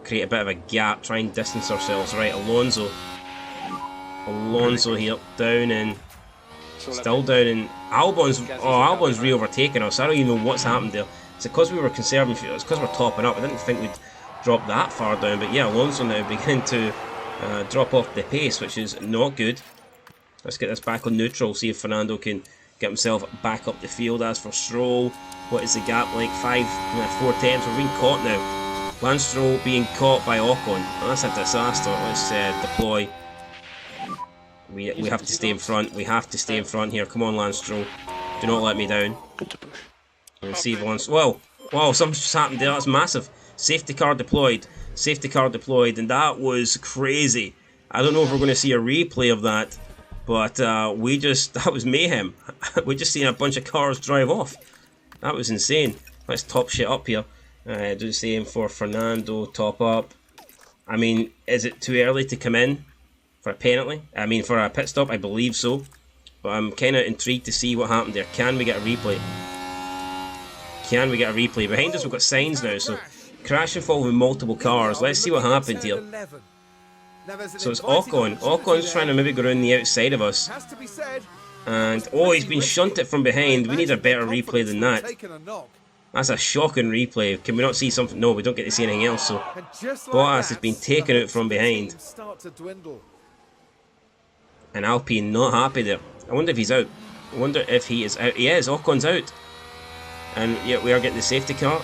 create a bit of a gap, try and distance ourselves. Right, Alonso here, down and still down, and Albon's re-overtaken us. I don't even know what's happened there. It's because we were conserving fuel, it's because we're topping up. I didn't think we'd drop that far down, but yeah, Alonso now beginning to drop off the pace, which is not good. Let's get this back on neutral, see if Fernando can get himself back up the field. As for Stroll, what is the gap like? 4 tenths. We're being caught now. Lance Stroll being caught by Ocon. That's a disaster. Let's deploy. We have to stay in front. We have to stay in front here. Come on, Lance Stroll. Do not let me down. Let's see if Lance... Whoa, something's just happened there. That's massive. Safety car deployed. Safety car deployed, and that was crazy. I don't know if we're going to see a replay of that, but that was mayhem. We just seen a bunch of cars drive off. That was insane. Let's top shit up here. Do the same for Fernando. Top up. I mean, is it too early to come in for a penalty? I mean, for a pit stop, I believe so. But I'm kind of intrigued to see what happened there. Can we get a replay? Can we get a replay? Behind us we've got signs now, so crash involving multiple cars. Let's see what happened here. So it's Ocon. Ocon's trying to maybe go around the outside of us. And, oh, he's been shunted from behind. We need a better replay than that. That's a shocking replay. Can we not see something? No, we don't get to see anything else. So Bottas has been taken out from behind. And Alpine not happy there. I wonder if he's out. I wonder if he is out. He is. Ocon's out. And yeah, we are getting the safety car.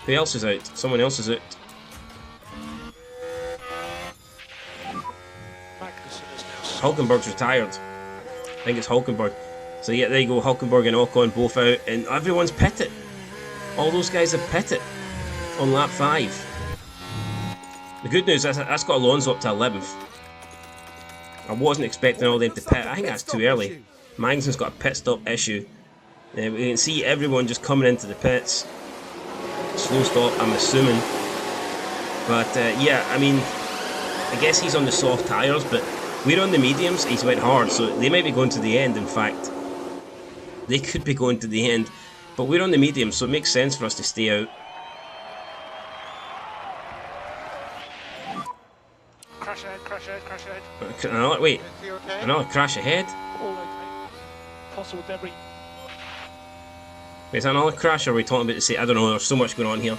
Who else is out? Someone else is out. Hulkenberg's retired. I think it's Hulkenberg. So yeah, there you go. Hulkenberg and Ocon both out, and everyone's pitted. All those guys have pitted on lap 5. The good news is that's got Alonso up to 11th. I wasn't expecting all them to pit. I think that's too early. Magnussen's got a pit stop issue. We can see everyone just coming into the pits. Slow stop, I'm assuming. But yeah, I mean, I guess he's on the soft tyres, but we're on the mediums. He's went hard, so they might be going to the end. In fact, they could be going to the end, but we're on the mediums, so it makes sense for us to stay out. Crash ahead, crash ahead, crash ahead. Another, wait, another crash ahead? All okay. Possible debris. Wait, is that another crash, or are we talking about the same? I don't know, there's so much going on here.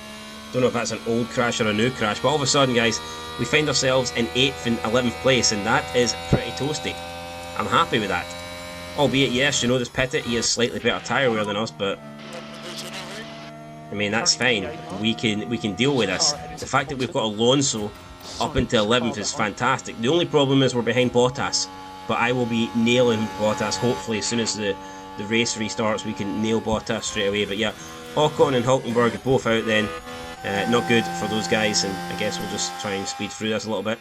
Don't know if that's an old crash or a new crash, but all of a sudden, guys, we find ourselves in 8th and 11th place, and that is pretty toasty. I'm happy with that. Albeit, yes, you know, this Pettit, he has slightly better tyre wear than us, but I mean, that's fine. We can deal with this. The fact that we've got Alonso up into 11th is fantastic. The only problem is we're behind Bottas, but I will be nailing Bottas. Hopefully, as soon as the race restarts, we can nail Bottas straight away. But yeah, Ocon and Hulkenberg are both out then. Not good for those guys, and I guess we'll just try and speed through this a little bit.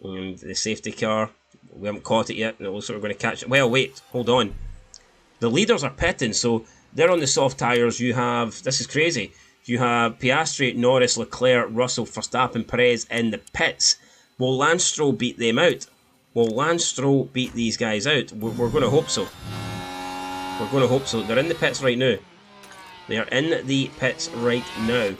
And the safety car, we haven't caught it yet, and it looks like we're going to catch it. Well, wait, hold on. The leaders are pitting, so they're on the soft tyres. You have, this is crazy, you have Piastri, Norris, Leclerc, Russell, Verstappen, Perez in the pits. Will Lance Stroll beat them out? Will Lance Stroll beat these guys out? We're going to hope so. We're going to hope so. They're in the pits right now. They are in the pits right now.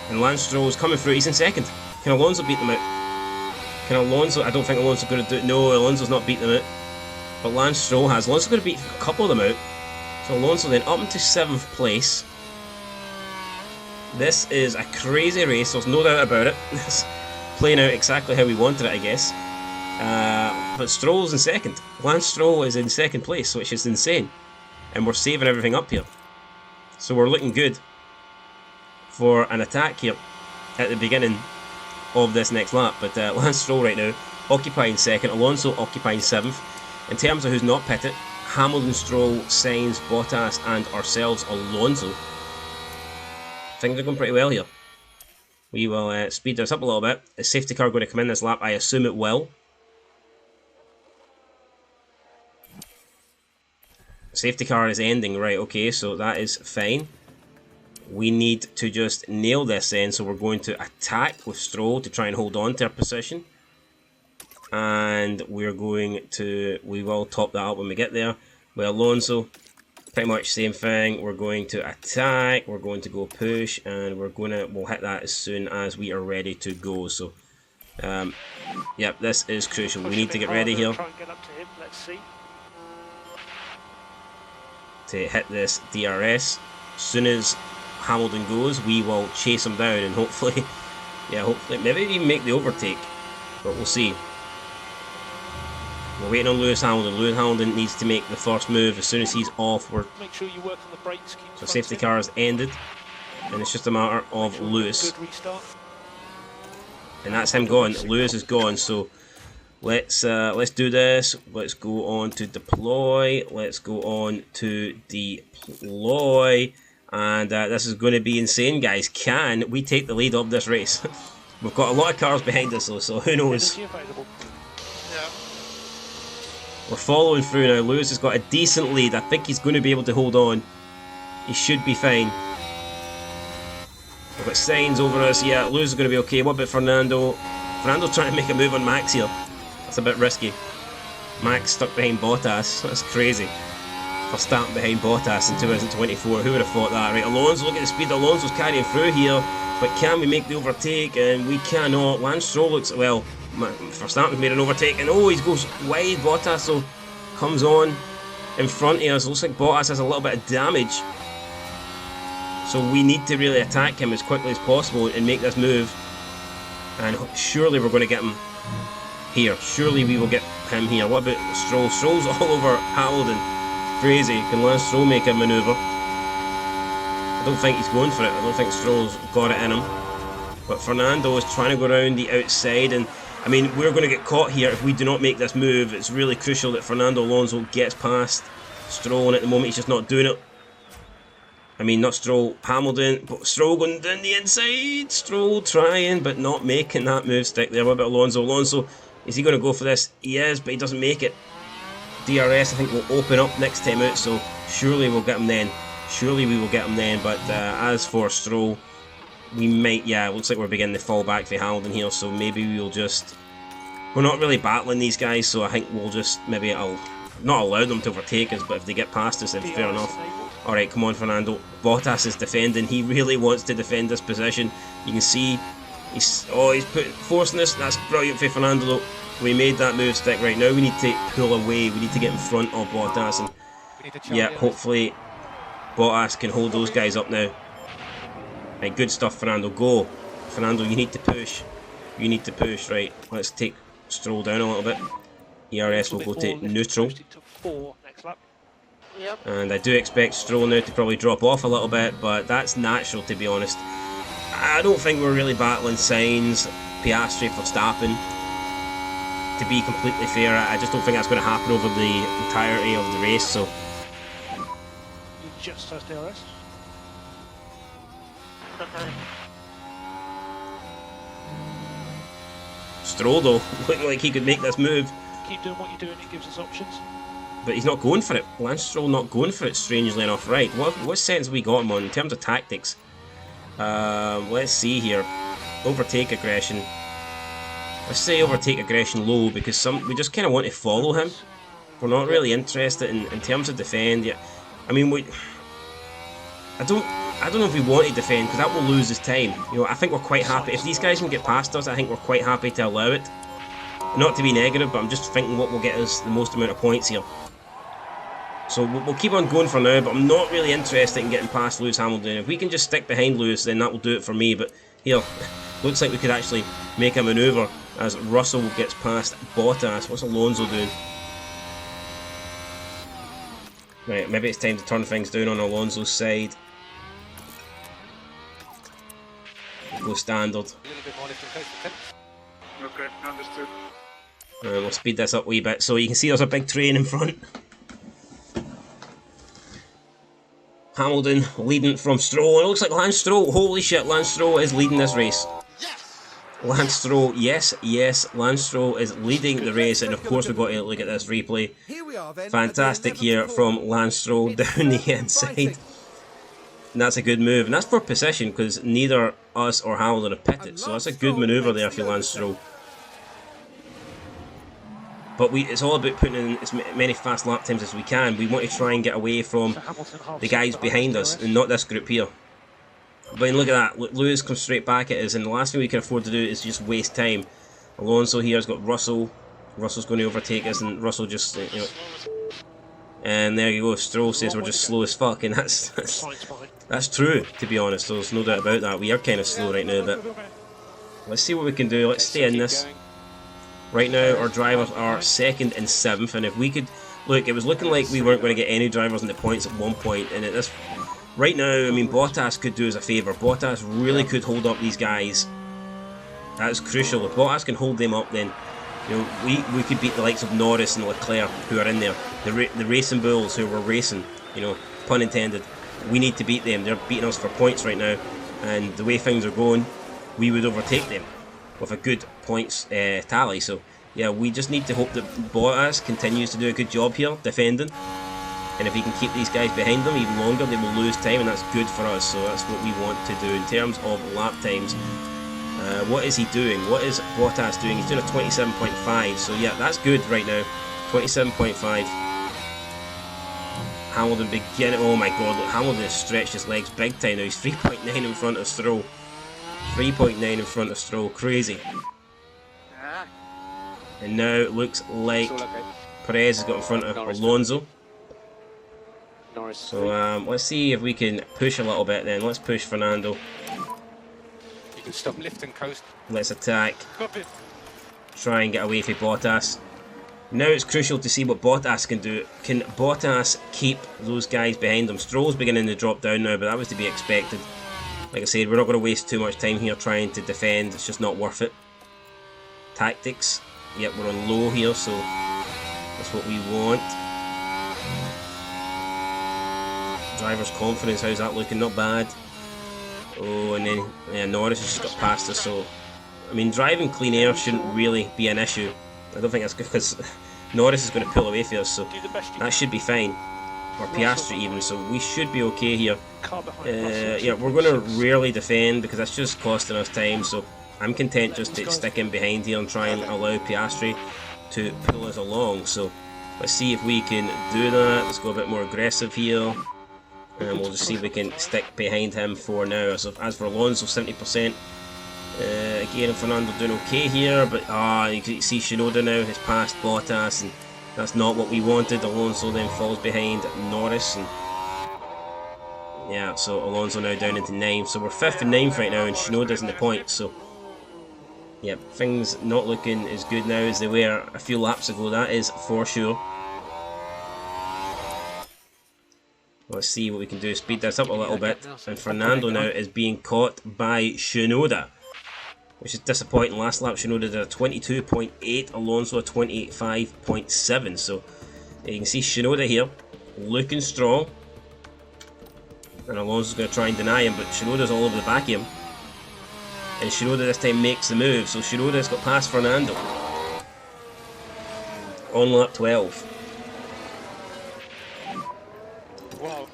And Lance Stroll's coming through. He's in second. Can Alonso beat them out? Can Alonso? I don't think Alonso's going to do it. No, Alonso's not beating them out. But Lance Stroll has. Alonso's going to beat a couple of them out. So Alonso then up into 7th place. This is a crazy race. There's no doubt about it. It's playing out exactly how we wanted it, I guess. But Stroll's in second. Lance Stroll is in second place, which is insane. And we're saving everything up here. So we're looking good for an attack here at the beginning of this next lap. But Lance Stroll right now occupying second, Alonso occupying 7th. In terms of who's not pitted, Hamilton, Stroll, Sainz, Bottas and ourselves, Alonso. Things are going pretty well here. We will speed this up a little bit. Is safety car going to come in this lap? I assume it will. Safety car is ending, right, okay, so that is fine. We need to just nail this then, so we're going to attack with Stroll to try and hold on to our position. And we're going to, we will top that up when we get there. With Alonso, pretty much same thing. We're going to attack, we're going to go push, and we'll hit that as soon as we are ready to go. So, yep, this is crucial. We need to get ready here. Try and get up to him. Let's see. To hit this DRS. As soon as Hamilton goes, we will chase him down and hopefully, yeah, hopefully, maybe even make the overtake, but we'll see. We're waiting on Lewis Hamilton. Lewis Hamilton needs to make the first move. As soon as he's off, make sure you work on the brakes. So safety car has ended, and it's just a matter of Lewis. Good restart. And that's him gone. Lewis is gone. So let's do this. Let's go on to deploy. Let's go on to deploy. And this is going to be insane, guys. Can we take the lead of this race? We've got a lot of cars behind us, though, so who knows? We're following through now. Lewis has got a decent lead. I think he's going to be able to hold on. He should be fine. We've got Sainz over us. Yeah, Lewis is going to be okay. What about Fernando? Fernando's trying to make a move on Max here. That's a bit risky. Max stuck behind Bottas. That's crazy. For starting behind Bottas in 2024. Who would have thought that? Right, Alonso, look at the speed Alonso's carrying through here. But can we make the overtake? And we cannot. Lance Stroll looks, well, Verstappen's made an overtake. And oh, he goes wide. Bottas so comes on in front of us. Looks like Bottas has a little bit of damage. So we need to really attack him as quickly as possible and make this move. And surely we're going to get him here. Surely we will get him here. What about Stroll? Stroll's all over Hamilton. Crazy. Can Lance Stroll make a manoeuvre? I don't think he's going for it. I don't think Stroll's got it in him. But Fernando is trying to go around the outside. And I mean, we're going to get caught here if we do not make this move. It's really crucial that Fernando Alonso gets past Stroll. And at the moment he's just not doing it. I mean, not Stroll, Hamilton, but Stroll going down the inside. Stroll trying, but not making that move stick there. What about Alonso? Alonso, is he going to go for this? He is, but he doesn't make it. DRS, I think, will open up next time out, so surely we'll get him then. Surely we will get him then, but as for Stroll, we might, yeah, it looks like we're beginning to fall back for Hamilton here, so maybe we'll just... We're not really battling these guys, so I think we'll just, maybe I'll not allow them to overtake us, but if they get past us, then fair enough. Alright, come on Fernando. Bottas is defending. He really wants to defend this position. You can see he's forcing this. That's brilliant for Fernando. We made that move stick. Right now we need to pull away. We need to get in front of Bottas. And yeah, hopefully Bottas can hold those guys up now. Right, good stuff Fernando. Go. Fernando, you need to push. You need to push. Right, let's take Stroll down a little bit. ERS will go to neutral. Yep. And I do expect Stroll now to probably drop off a little bit, but that's natural to be honest. I don't think we're really battling Sainz, Piastri, Verstappen. To be completely fair, I just don't think that's going to happen over the entirety of the race. So You just has DRS. Okay. Stroll though, looking like he could make this move. Keep doing what you're doing, it gives us options. But he's not going for it. Lance Stroll not going for it, strangely enough. Right, what sense have we got him on in terms of tactics? Let's see here. Overtake aggression. Let's say overtake aggression low, because we just kind of want to follow him. We're not really interested in terms of defend yet. I mean, I don't know if we want to defend, because that will lose us time. You know, I think we're quite happy. If these guys can get past us, I think we're quite happy to allow it. Not to be negative, but I'm just thinking what will get us the most amount of points here. So we'll keep on going for now, but I'm not really interested in getting past Lewis Hamilton. If we can just stick behind Lewis, then that will do it for me. But here, looks like we could actually make a manoeuvre as Russell gets past Bottas. What's Alonso doing? Right, maybe it's time to turn things down on Alonso's side. Go standard. Okay, understood. We'll speed this up a wee bit so you can see there's a big train in front. Hamilton leading from Stroll, and it looks like Lance Stroll, holy shit, Lance Stroll is leading this race. Lance Stroll, yes, Lance Stroll is leading the race, and of course we've got to look at this replay. Fantastic here from Lance Stroll down the inside. And that's a good move, and that's for position, because neither us or Hamilton have pitted, so that's a good manoeuvre there for Lance Stroll. But it's all about putting in as many fast lap times as we can. We want to try and get away from the guys behind us, and not this group here. But look at that, Lewis comes straight back at us, and the last thing we can afford to do is just waste time. Alonso here has got Russell. Russell's going to overtake us, and Russell just, you know... And there you go, Stroll says we're just slow as fuck, and that's true, to be honest, there's no doubt about that. We are kind of slow right now, but let's see what we can do. Let's stay in this. Right now, our drivers are 2nd and 7th, and if we could... Look, it was looking like we weren't going to get any drivers in the points at one point, and at this... Right now, I mean, Bottas could do us a favour. Bottas really could hold up these guys. That is crucial. If Bottas can hold them up, then... You know, we could beat the likes of Norris and Leclerc, who are in there. The racing bulls who were racing, you know, pun intended. We need to beat them. They're beating us for points right now, and the way things are going, we would overtake them with a good points tally. So yeah, we just need to hope that Bottas continues to do a good job here defending, And if he can keep these guys behind them even longer, they will lose time, and that's good for us. So that's what we want to do in terms of lap times. What is he doing? What is Bottas doing? He's doing a 27.5. So yeah, that's good right now. 27.5. Hamilton beginning. Oh my God! Look, Hamilton has stretched his legs big time now. He's 3.9 in front of Stroll. 3.9 in front of Stroll. Crazy. And now it looks like Perez has got in front of Alonso. So let's see if we can push a little bit then. Let's push Fernando. You can stop lifting coast. Let's attack. Try and get away from Bottas. Now it's crucial to see what Bottas can do. Can Bottas keep those guys behind him? Stroll's beginning to drop down now, but that was to be expected. Like I said, we're not going to waste too much time here trying to defend. It's just not worth it. Tactics. Yep, we're on low here, so that's what we want. Driver's confidence, how's that looking? Not bad. Oh, and then yeah, Norris has just got past us, so I mean, driving clean air shouldn't really be an issue. I don't think that's good because Norris is going to pull away from us, so that should be fine. Or Piastri even, so we should be okay here. Yeah, we're going to rarely defend because that's just costing us time, so I'm content just to stick in behind here and try and allow Piastri to pull us along. So let's see if we can do that. Let's go a bit more aggressive here. And we'll just see if we can stick behind him for now. So as for Alonso, 70%. Again, Fernando doing okay here, but you can see Shinoda now has passed Bottas, and that's not what we wanted. Alonso then falls behind Norris, and yeah, so Alonso now down into 9th. So we're 5th and 9th right now, and Shinoda's in the points. So yeah, things not looking as good now as they were a few laps ago. That is for sure. Let's see what we can do. Speed this up a little bit. And Fernando now is being caught by Shinoda, which is disappointing. Last lap Shinoda did a 22.8, Alonso a 25.7. So you can see Shinoda here looking strong. And Alonso's going to try and deny him, but Shinoda's all over the back of him. And Shinoda this time makes the move. So Shinoda's got past Fernando on lap 12. Wow.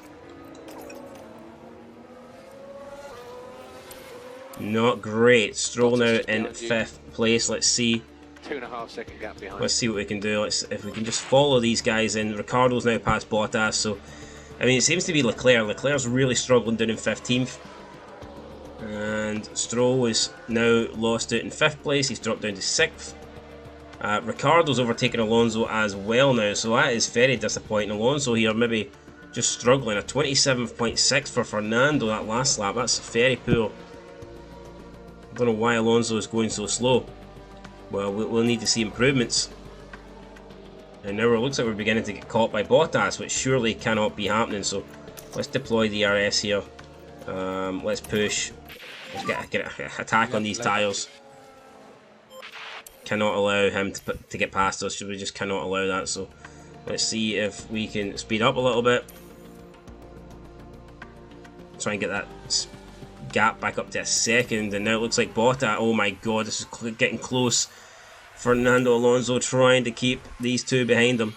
Not great. Stroll now in 5th place. Let's see. 2.5 second gap behind. Let's see what we can do. If we can just follow these guys in. Ricardo's now past Bottas, so I mean it seems to be Leclerc. Leclerc's really struggling down in 15th. And Stroll is now lost out in 5th place. He's dropped down to 6th. Ricardo's overtaken Alonso as well now, so that is very disappointing. Alonso here maybe just struggling. A 27.6 for Fernando that last lap. That's very poor. I don't know why Alonso is going so slow. Well, we'll need to see improvements. And now it looks like we're beginning to get caught by Bottas, which surely cannot be happening. So let's deploy the RS here. Let's push. Let's get an attack on these tyres. Cannot allow him to get past us. We just cannot allow that. So let's see if we can speed up a little bit. Try and get that gap back up to a second, and now it looks like Bottas. Oh my God, this is getting close. Fernando Alonso trying to keep these two behind him.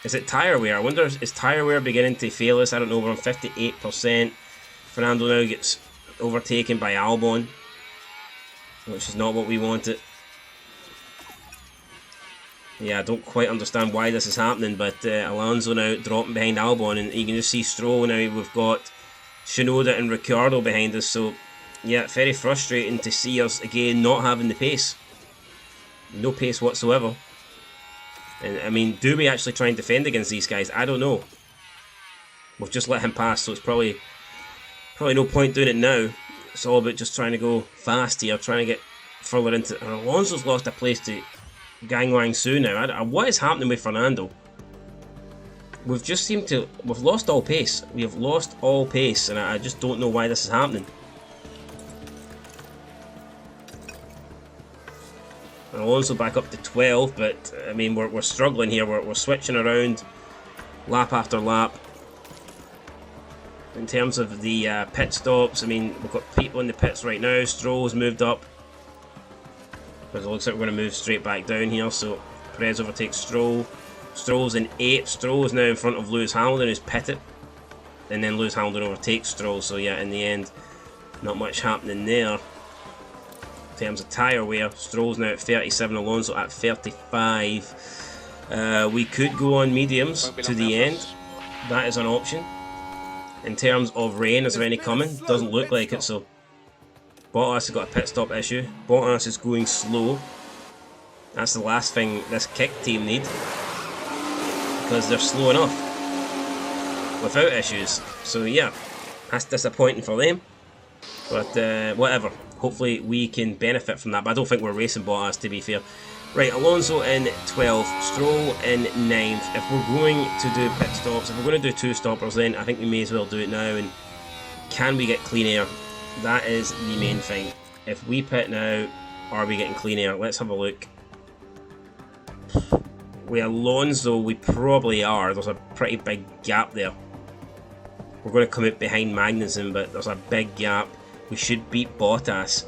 Is it tyre wear? I wonder, is tyre wear beginning to fail us? I don't know. We're on 58%. Fernando now gets overtaken by Albon, which is not what we wanted. Yeah, I don't quite understand why this is happening, but Alonso now dropping behind Albon, and you can just see Stroll now. We've got Shinoda and Ricciardo behind us, so yeah, very frustrating to see us again not having the pace. No pace whatsoever. And I mean, do we actually try and defend against these guys? I don't know. We've just let him pass, so it's probably no point doing it now. It's all about just trying to go fast here, trying to get further into. And Alonso's lost a place to Gang Su now. What is happening with Fernando? We've just seemed to... We've lost all pace. We have lost all pace, and I just don't know why this is happening. And Alonso back up to 12, but I mean we're struggling here. We're switching around lap after lap. In terms of the pit stops, I mean we've got people in the pits right now. Stroll's moved up, but it looks like we're going to move straight back down here. So Perez overtakes Stroll. Stroll's in 8th. Stroll's now in front of Lewis Hamilton, who's pitted. And then Lewis Hamilton overtakes Stroll, so yeah, in the end, not much happening there. In terms of tyre wear, Stroll's now at 37, Alonso at 35. We could go on mediums to the end. That is an option. In terms of rain, is there any coming? Doesn't look like it, so Bottas has got a pit stop issue. Bottas is going slow. That's the last thing this kick team need, because they're slow enough without issues. So yeah, that's disappointing for them. But whatever. Hopefully we can benefit from that. But I don't think we're racing Bottas, to be fair. Right, Alonso in 12th, Stroll in 9th. If we're going to do pit stops, if we're going to do 2 stoppers, then I think we may as well do it now. And can we get clean air? That is the main thing. If we pit now, are we getting clean air? Let's have a look. With Alonso, we probably are. There's a pretty big gap there. We're going to come out behind Magnussen, but there's a big gap. We should beat Bottas.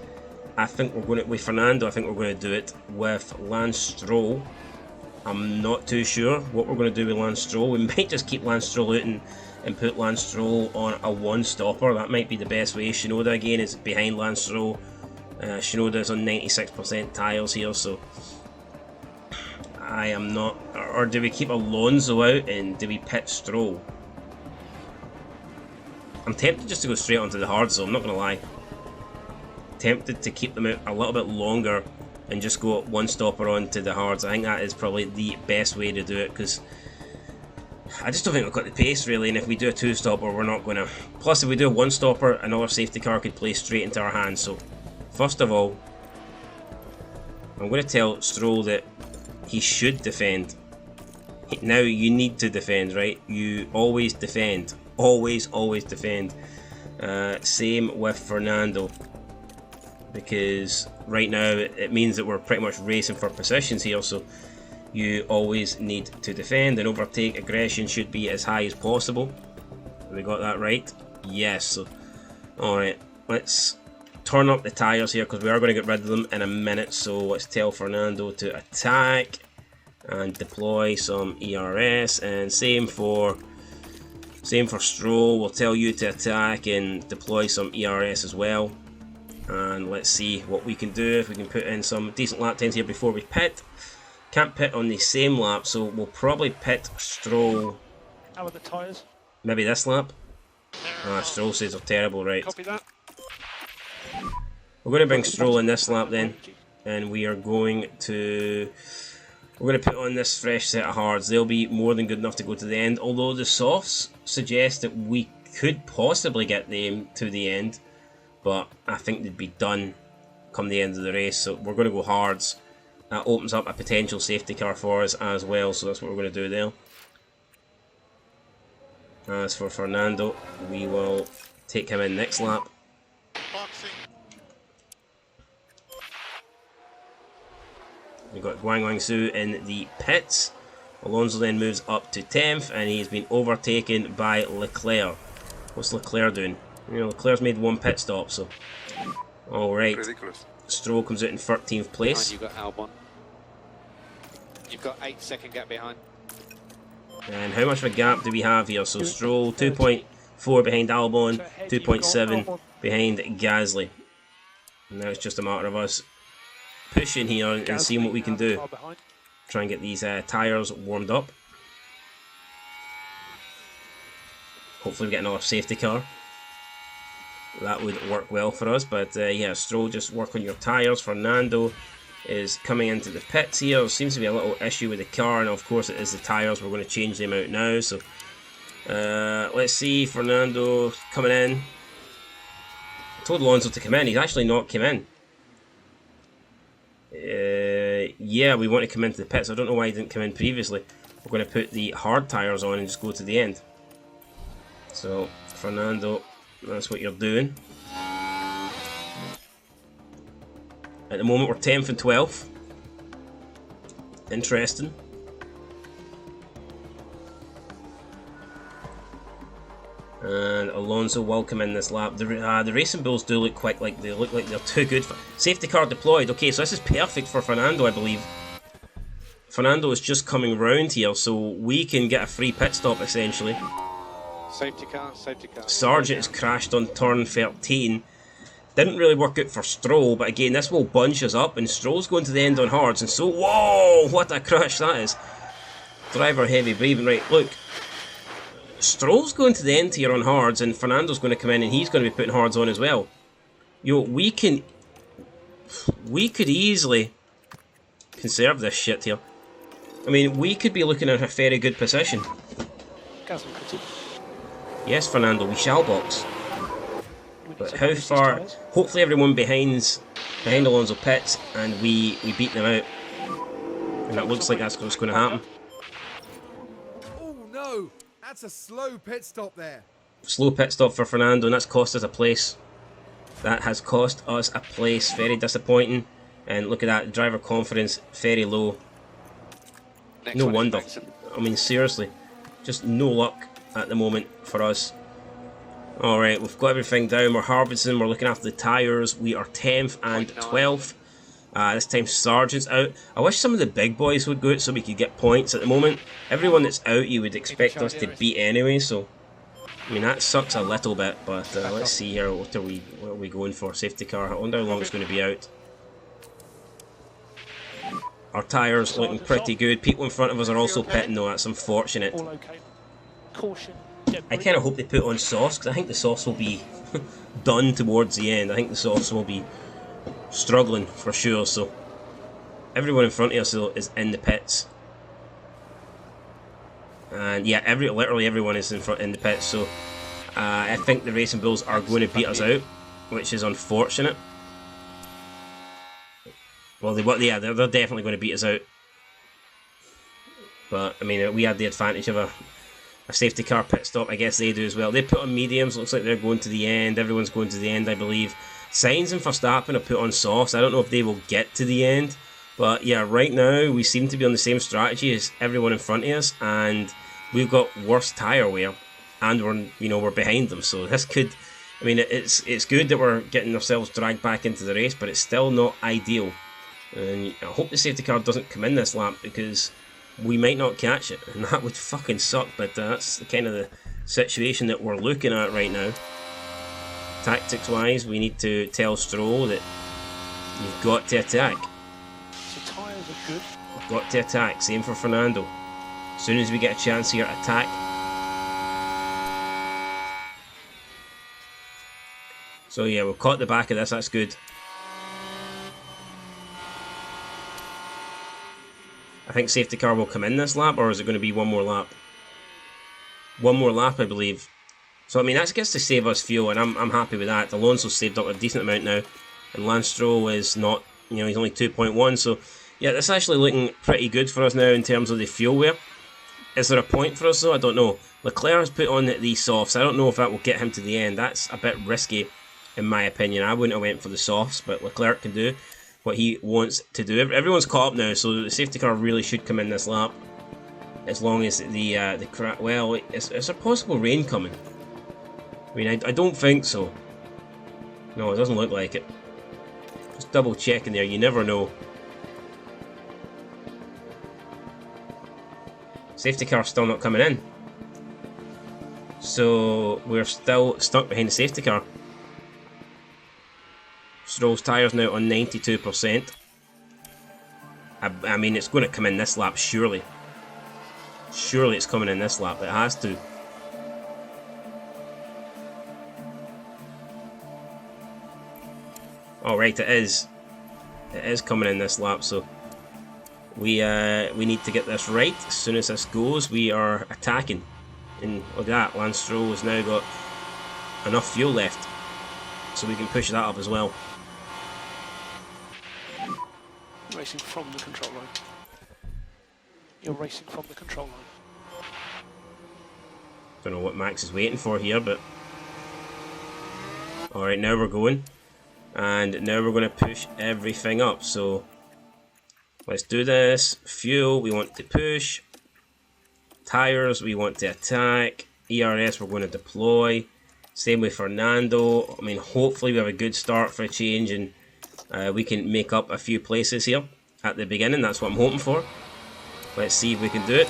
I think we're going to, with Fernando, I think we're going to do it. With Lance Stroll, I'm not too sure what we're going to do with Lance Stroll. We might just keep Lance Stroll out and put Lance Stroll on a 1-stopper. That might be the best way. Shinoda again is behind Lance Stroll. Shinoda's on 96% tyres here, so I am not. Or do we keep Alonso out and do we pit Stroll? I'm tempted just to go straight onto the hards, though, I'm not going to lie. Tempted to keep them out a little bit longer and just go 1-stopper onto the hards. I think that is probably the best way to do it, because I just don't think we've got the pace really, and if we do a 2-stopper we're not going to. Plus if we do a 1-stopper, another safety car could play straight into our hands. So first of all, I'm going to tell Stroll that he should defend. Now you need to defend, right? You always defend. Always defend. Same with Fernando, because right now it means that we're pretty much racing for positions here, so you always need to defend, and overtake aggression should be as high as possible. Have we got that right? Yes. So, alright, let's turn up the tyres here, because we are going to get rid of them in a minute. So let's tell Fernando to attack and deploy some ERS, and same for Stroll. We'll tell you to attack and deploy some ERS as well. And let's see what we can do, if we can put in some decent lap times here before we pit. Can't pit on the same lap, so we'll probably pit Stroll. How are the tyres? Maybe this lap. Stroll says they're terrible, right? Copy that. We're going to bring Stroll in this lap then, and we are going to put on this fresh set of hards. They'll be more than good enough to go to the end, although the softs suggest that we could possibly get them to the end, but I think they'd be done come the end of the race. So we're going to go hards. That opens up a potential safety car for us as well, so that's what we're going to do there. As for Fernando, we will take him in next lap. We've got Guangzhou in the pits. Alonso then moves up to 10th, and he's been overtaken by Leclerc. What's Leclerc doing? You know, Leclerc's made 1 pit stop, so. Alright. Stroll comes out in 13th place. You've got Albon. You've got 8-second gap behind. And how much of a gap do we have here? So Stroll 2.4 behind Albon, 2.7 behind Gasly. And now it's just a matter of us pushing here and seeing what we can do. Try and get these tyres warmed up. Hopefully we get another safety car. That would work well for us, but yeah, Stroll, just work on your tyres. Fernando is coming into the pits here. There seems to be a little issue with the car, and of course it is the tyres. We're going to change them out now, so let's see. Fernando coming in. I told Alonso to come in, he's actually not come in. Yeah, we want to come into the pits. I don't know why he didn't come in previously. We're going to put the hard tyres on and just go to the end. So, Fernando, that's what you're doing. At the moment we're 10th and 12th. Interesting. And Alonso will come in this lap. The Racing Bulls do look quick, like they look like they're too good for safety car deployed. Okay, so this is perfect for Fernando, I believe. Fernando is just coming round here, so we can get a free pit stop essentially. Safety car, safety car. Sargent has crashed on turn 13. Didn't really work out for Stroll, but again, this will bunch us up, and Stroll's going to the end on hards, and so, whoa, what a crash that is. Driver heavy breathing, right, look. Stroll's going to the end here on hards, and Fernando's going to come in, and he's going to be putting hards on as well. Yo, we could easily conserve this shit here. I mean, we could be looking at a very good position. Gas and fitted. Yes, Fernando, we shall box. We need But to how replace these far? tyres. Hopefully everyone behind Alonso pits, and we beat them out. And it looks like that's what's going to happen. Oh no! That's a slow pit stop there. Slow pit stop for Fernando, and that's cost us a place. That has cost us a place. Very disappointing. And look at that, driver confidence very low. Next No one is wonder. Maxim. I mean, seriously, just no luck at the moment for us. Alright, we've got everything down. We're harvesting, we're looking after the tyres. We are 10th and 12th. This time Sargent's out. I wish some of the big boys would go out so we could get points. At the moment, everyone that's out you would expect us to beat anyway, so I mean that sucks a little bit, but let's see here, what are we going for? Safety car, I wonder how long it's going to be out. Our tyres looking pretty good. People in front of us are also pitting though, that's unfortunate. All okay. Caution. I Debris. kind of hope they put on sauce, because I think the sauce will be done towards the end. I think the sauce will be struggling for sure, so everyone in front of us is in the pits. And yeah, literally everyone is in the pits, so I think the Racing Bulls are going to beat us out, which is unfortunate. Well, they're definitely going to beat us out. But I mean, we had the advantage of a safety car pit stop. I guess they do as well. They put on mediums. Looks like they're going to the end. Everyone's going to the end, I believe. Sainz and Verstappen have put on softs. I don't know if they will get to the end. But yeah, right now we seem to be on the same strategy as everyone in front of us, and we've got worse tyre wear, and we're behind them. So this could, I mean, it's good that we're getting ourselves dragged back into the race, but it's still not ideal. And I hope the safety car doesn't come in this lap, because we might not catch it, and that would fucking suck. But that's the kind of the situation that we're looking at right now. Tactics wise, we need to tell Stroll that you've got to attack. So tyres are good. We've got to attack. Same for Fernando. As soon as we get a chance here, attack. So yeah, we've caught the back of this. That's good. I think safety car will come in this lap, or is it going to be one more lap? One more lap, I believe. So I mean, that gets to save us fuel, and I'm happy with that. Alonso's saved up a decent amount now, and Lance Stroll is not, he's only 2.1. So yeah, that's actually looking pretty good for us now in terms of the fuel wear. Is there a point for us though? I don't know. Leclerc has put on the softs. I don't know if that will get him to the end. That's a bit risky, in my opinion. I wouldn't have went for the softs, but Leclerc can do what he wants to do. Everyone's caught up now, so the safety car really should come in this lap, as long as the crap. Well, is there possible rain coming? I mean, I don't think so. No, it doesn't look like it. Just double checking there. You never know. Safety car's still not coming in, so we're still stuck behind the safety car. Stroll's tyres now on 92%. I mean, it's going to come in this lap, surely. Surely it's coming in this lap. It has to. Oh, right, it is. It is coming in this lap, so we need to get this right. As soon as this goes, we are attacking. And look at that, Lance Stroll has now got enough fuel left, so we can push that up as well. Racing from the control line. You're racing from the control line. Don't know what Max is waiting for here, but alright, now we're going. And now we're going to push everything up. So let's do this. Fuel, we want to push. Tires, we want to attack. ERS, we're going to deploy. Same with Fernando. I mean, hopefully we have a good start for a change, and we can make up a few places here at the beginning. That's what I'm hoping for. Let's see if we can do it.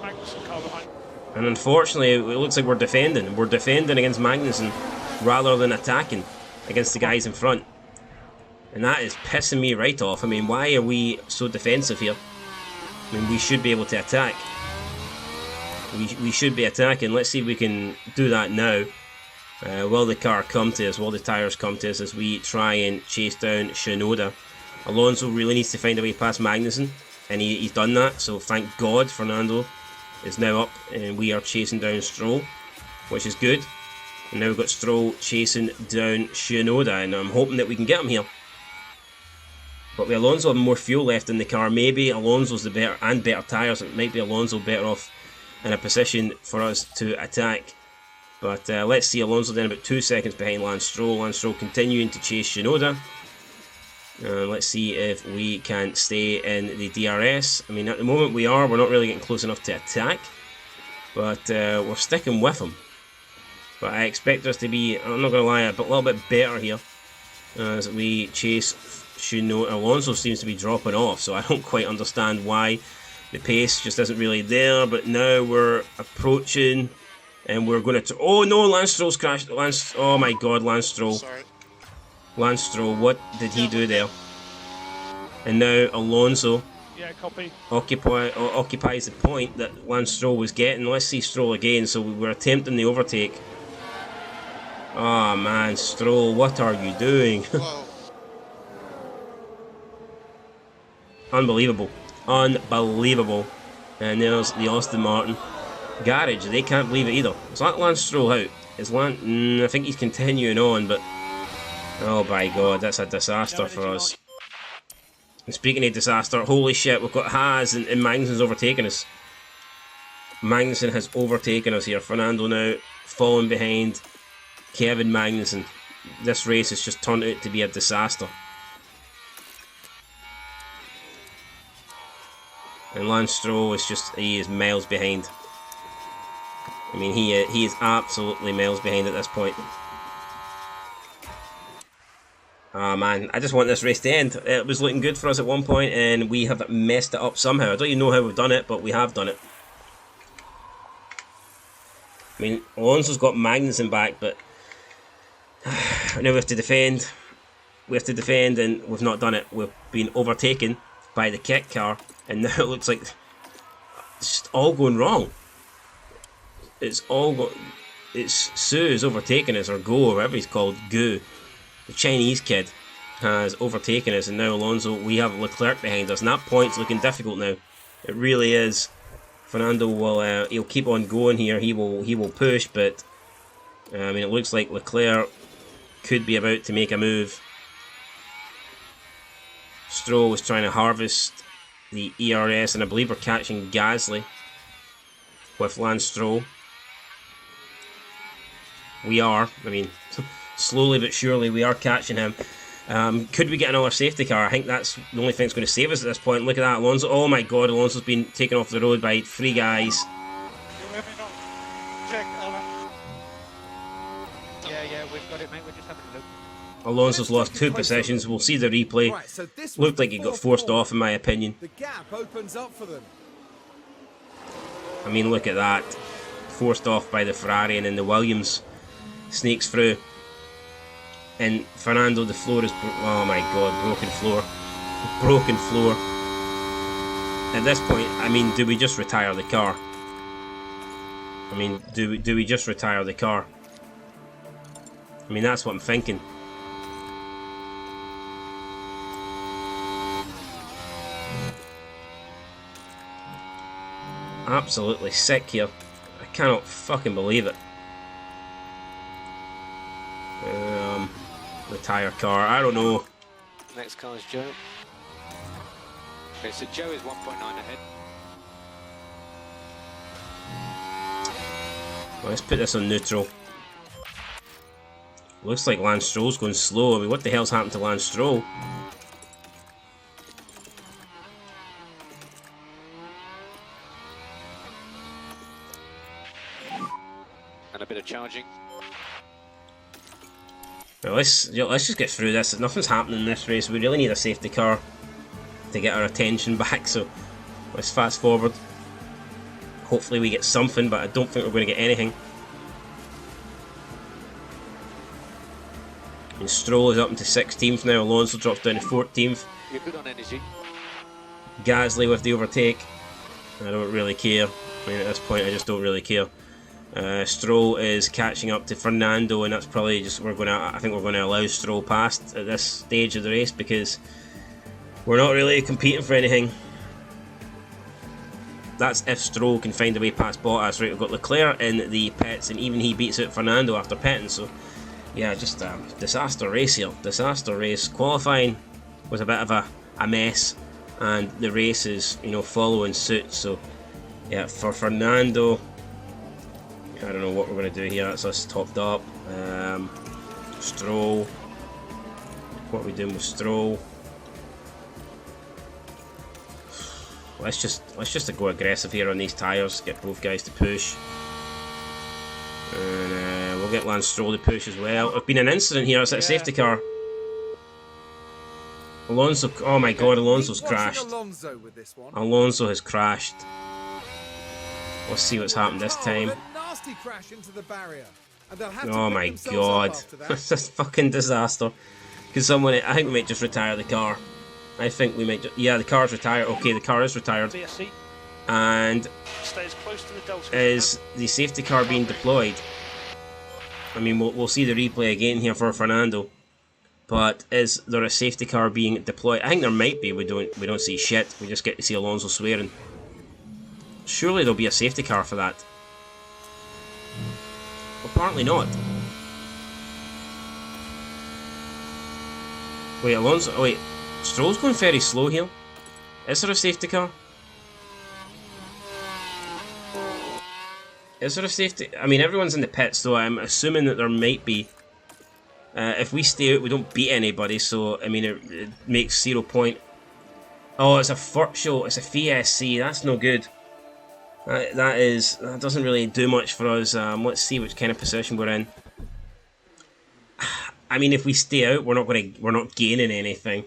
Magnussen car behind. And unfortunately, it looks like we're defending. We're defending against Magnussen rather than attacking against the guys in front. And that is pissing me right off. I mean, why are we so defensive here? I mean, we should be able to attack. We should be attacking. Let's see if we can do that now. Will the car come to us? Will the tyres come to us as we try and chase down Shinoda? Alonso really needs to find a way past Magnussen, and he's done that. So thank God Fernando is now up, and we are chasing down Stroll, which is good. And now we've got Stroll chasing down Shinoda, and I'm hoping that we can get him here. But with Alonso having more fuel left in the car, maybe Alonso's the better and better tyres. It might be Alonso better off in a position for us to attack. But let's see, Alonso then about 2 seconds behind Lance Stroll. Lance Stroll continuing to chase Shinoda. Let's see if we can stay in the DRS. I mean, at the moment we're not really getting close enough to attack. But we're sticking with him. But I expect us to be, I'm not going to lie, a little bit better here as we chase Shinoda. Alonso seems to be dropping off, so I don't quite understand why the pace just isn't really there. But now we're approaching, and we're going to. Oh no, Lance Stroll's crashed. Oh my God, Lance Stroll. Sorry. Lance Stroll, what did he do there? And now Alonso Yeah, copy. occupies the point that Lance Stroll was getting. Let's see Stroll again. So we're attempting the overtake. Oh man, Stroll, what are you doing? Whoa. Unbelievable. Unbelievable. And there's the Aston Martin garage. They can't believe it either. Is that Lance Stroll out? Is Lance... I think he's continuing on, but... Oh my God, that's a disaster for us. And speaking of disaster, holy shit, we've got Haas and Magnussen's overtaken us. Magnussen has overtaken us here. Fernando now falling behind Kevin Magnussen. This race has just turned out to be a disaster. And Lance Stroll is he is miles behind. I mean, he is absolutely miles behind at this point. Oh man, I just want this race to end. It was looking good for us at one point, and we have messed it up somehow. I don't even know how we've done it, but we have done it. I mean, Alonso's got Magnussen back, but now we have to defend. We have to defend, and we've not done it. We've been overtaken by the kit car, and now it looks like it's just all going wrong. It's Su's overtaken us, or Go, or whatever he's called, Gu. The Chinese kid has overtaken us, and now Alonso, we have Leclerc behind us, and that point's looking difficult now. It really is. Fernando will he'll keep on going here. He will push, but I mean, it looks like Leclerc could be about to make a move. Stroll was trying to harvest the ERS, and I believe we're catching Gasly with Lance Stroll. We are. I mean, slowly but surely we are catching him. Could we get another safety car? I think that's the only thing that's going to save us at this point. Look at that, Alonso. Oh my God, Alonso's been taken off the road by 3 guys. Let me know. Check, Alan. Yeah, we've got it, mate. We're just having a look. Alonso's lost 2 positions. We'll see the replay. Right, so this was Looked the like he got fourth forced corner. off, in my opinion. The gap opens up for them. I mean, look at that. Forced off by the Ferrari, and then the Williams sneaks through. And Fernando, the floor is... Oh my God, broken floor. Broken floor. At this point, I mean, do we just retire the car? I mean, do we just retire the car? I mean, that's what I'm thinking. Absolutely sick here. I cannot fucking believe it. Retire car. I don't know. Next car is Joe. Okay, so Joe is 1.9 ahead. Well, let's put this on neutral. Looks like Lance Stroll's going slow. I mean, what the hell's happened to Lance Stroll? And a bit of charging. Well, let's just get through this. Nothing's happening in this race. We really need a safety car to get our attention back, so let's fast forward. Hopefully we get something, but I don't think we're going to get anything. And Stroll is up into 16th now. Alonso drops down to 14th. You're good on energy. Gasly with the overtake. I don't really care. I mean, at this point, I just don't really care. Stroll is catching up to Fernando, and that's probably just I think we're going to allow Stroll past at this stage of the race because we're not really competing for anything. That's if Stroll can find a way past Bottas. Right, we've got Leclerc in the pits, and even he beats out Fernando after pitting. So, yeah, just a disaster race here. Disaster race. Qualifying was a bit of a mess, and the race is, you know, following suit. So, yeah, for Fernando, I don't know what we're going to do here. That's us topped up. Stroll. What are we doing with Stroll? Let's just go aggressive here on these tyres. Get both guys to push, and we'll get Lance Stroll to push as well. There's been an incident here. It's at a safety car. Alonso. Oh my God! Alonso's crashed. Alonso has crashed. Let's see what's happened this time. Oh my God! This is a fucking disaster. Because I think we might just retire the car. I think we might. Yeah, the car's retired. Okay, the car is retired. And is the safety car being deployed? I mean, we'll see the replay again here for Fernando. But is there a safety car being deployed? I think there might be. We don't see shit. We just get to see Alonso swearing. Surely there'll be a safety car for that. Apparently not. Wait, Alonso. Oh wait. Stroll's going very slow here. Is there a safety car? Is there a safety? I mean, everyone's in the pits, so I'm assuming that there might be. If we stay out, we don't beat anybody, so I mean, it makes 0 point. Oh, it's a FERT show. It's a FSC. That's no good. That doesn't really do much for us. Let's see which kind of position we're in. I mean, if we stay out, we're not gaining anything.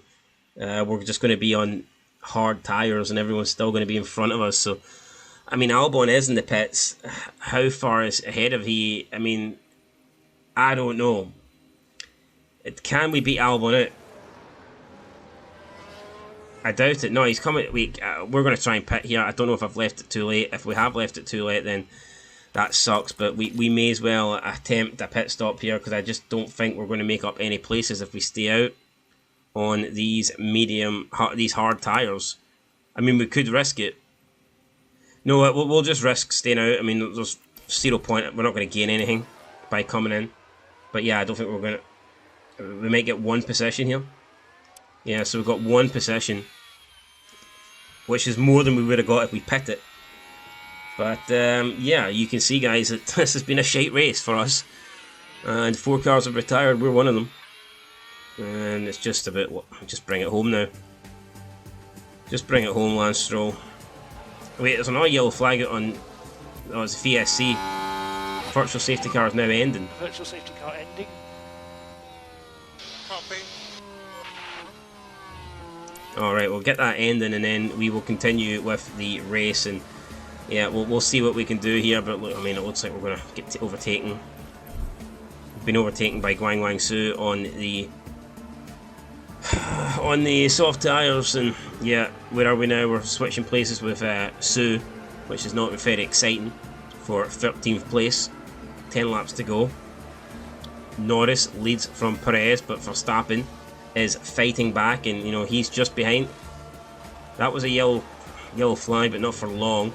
We're just going to be on hard tyres and everyone's still going to be in front of us. So, I mean, Albon is in the pits. How far is ahead of he? I mean, I don't know. Can we beat Albon out? I doubt it. No, he's coming. We're going to try and pit here. I don't know if I've left it too late. If we have left it too late, then that sucks. But we may as well attempt a pit stop here because I just don't think we're going to make up any places if we stay out on these these hard tyres. I mean, we could risk it. No, we'll just risk staying out. I mean, there's 0 point. We're not going to gain anything by coming in. But yeah, I don't think we're going to. We might get one position here. Yeah, so we've got one position, which is more than we would have got if we pit it. But yeah, you can see, guys, that this has been a shite race for us. And 4 cars have retired. We're one of them. And it's just a bit. Just bring it home now. Just bring it home, Lance Stroll. Wait, there's another yellow flag on. Oh, it's VSC. Virtual safety car is now ending. Virtual safety car ending. Copy. Alright, we'll get that ending and then we will continue with the race. And yeah, we'll see what we can do here. But look, I mean, it looks like we're going to get overtaken. We've been overtaken by Guangsu on the soft tyres, and yeah, where are we now? We're switching places with Su, which is not very exciting, for 13th place. 10 laps to go. Norris leads from Perez, but Verstappen is fighting back, and you know he's just behind. That was a yellow flag, but not for long.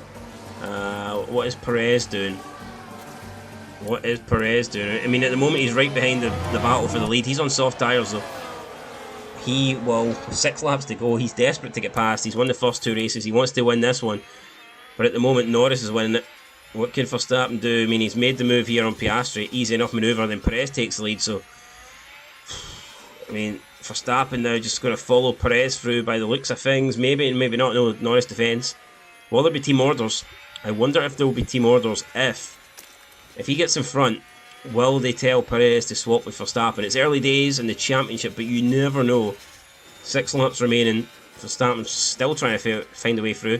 What is Perez doing? What is Perez doing? I mean, at the moment he's right behind the battle for the lead. He's on soft tyres though. He will 6 laps to go. He's desperate to get past. He's won the first 2 races. He wants to win this one, but at the moment Norris is winning it. What can Verstappen do? I mean, he's made the move here on Piastri. Easy enough manoeuvre. Then Perez takes the lead. So, I mean, Verstappen now just going to follow Perez through by the looks of things. Maybe and maybe not. No, Norris defends. Will there be team orders? I wonder if there will be team orders if he gets in front Will they tell Perez to swap with Verstappen? It's early days in the championship, but you never know. 6 laps remaining. Verstappen's still trying to find a way through.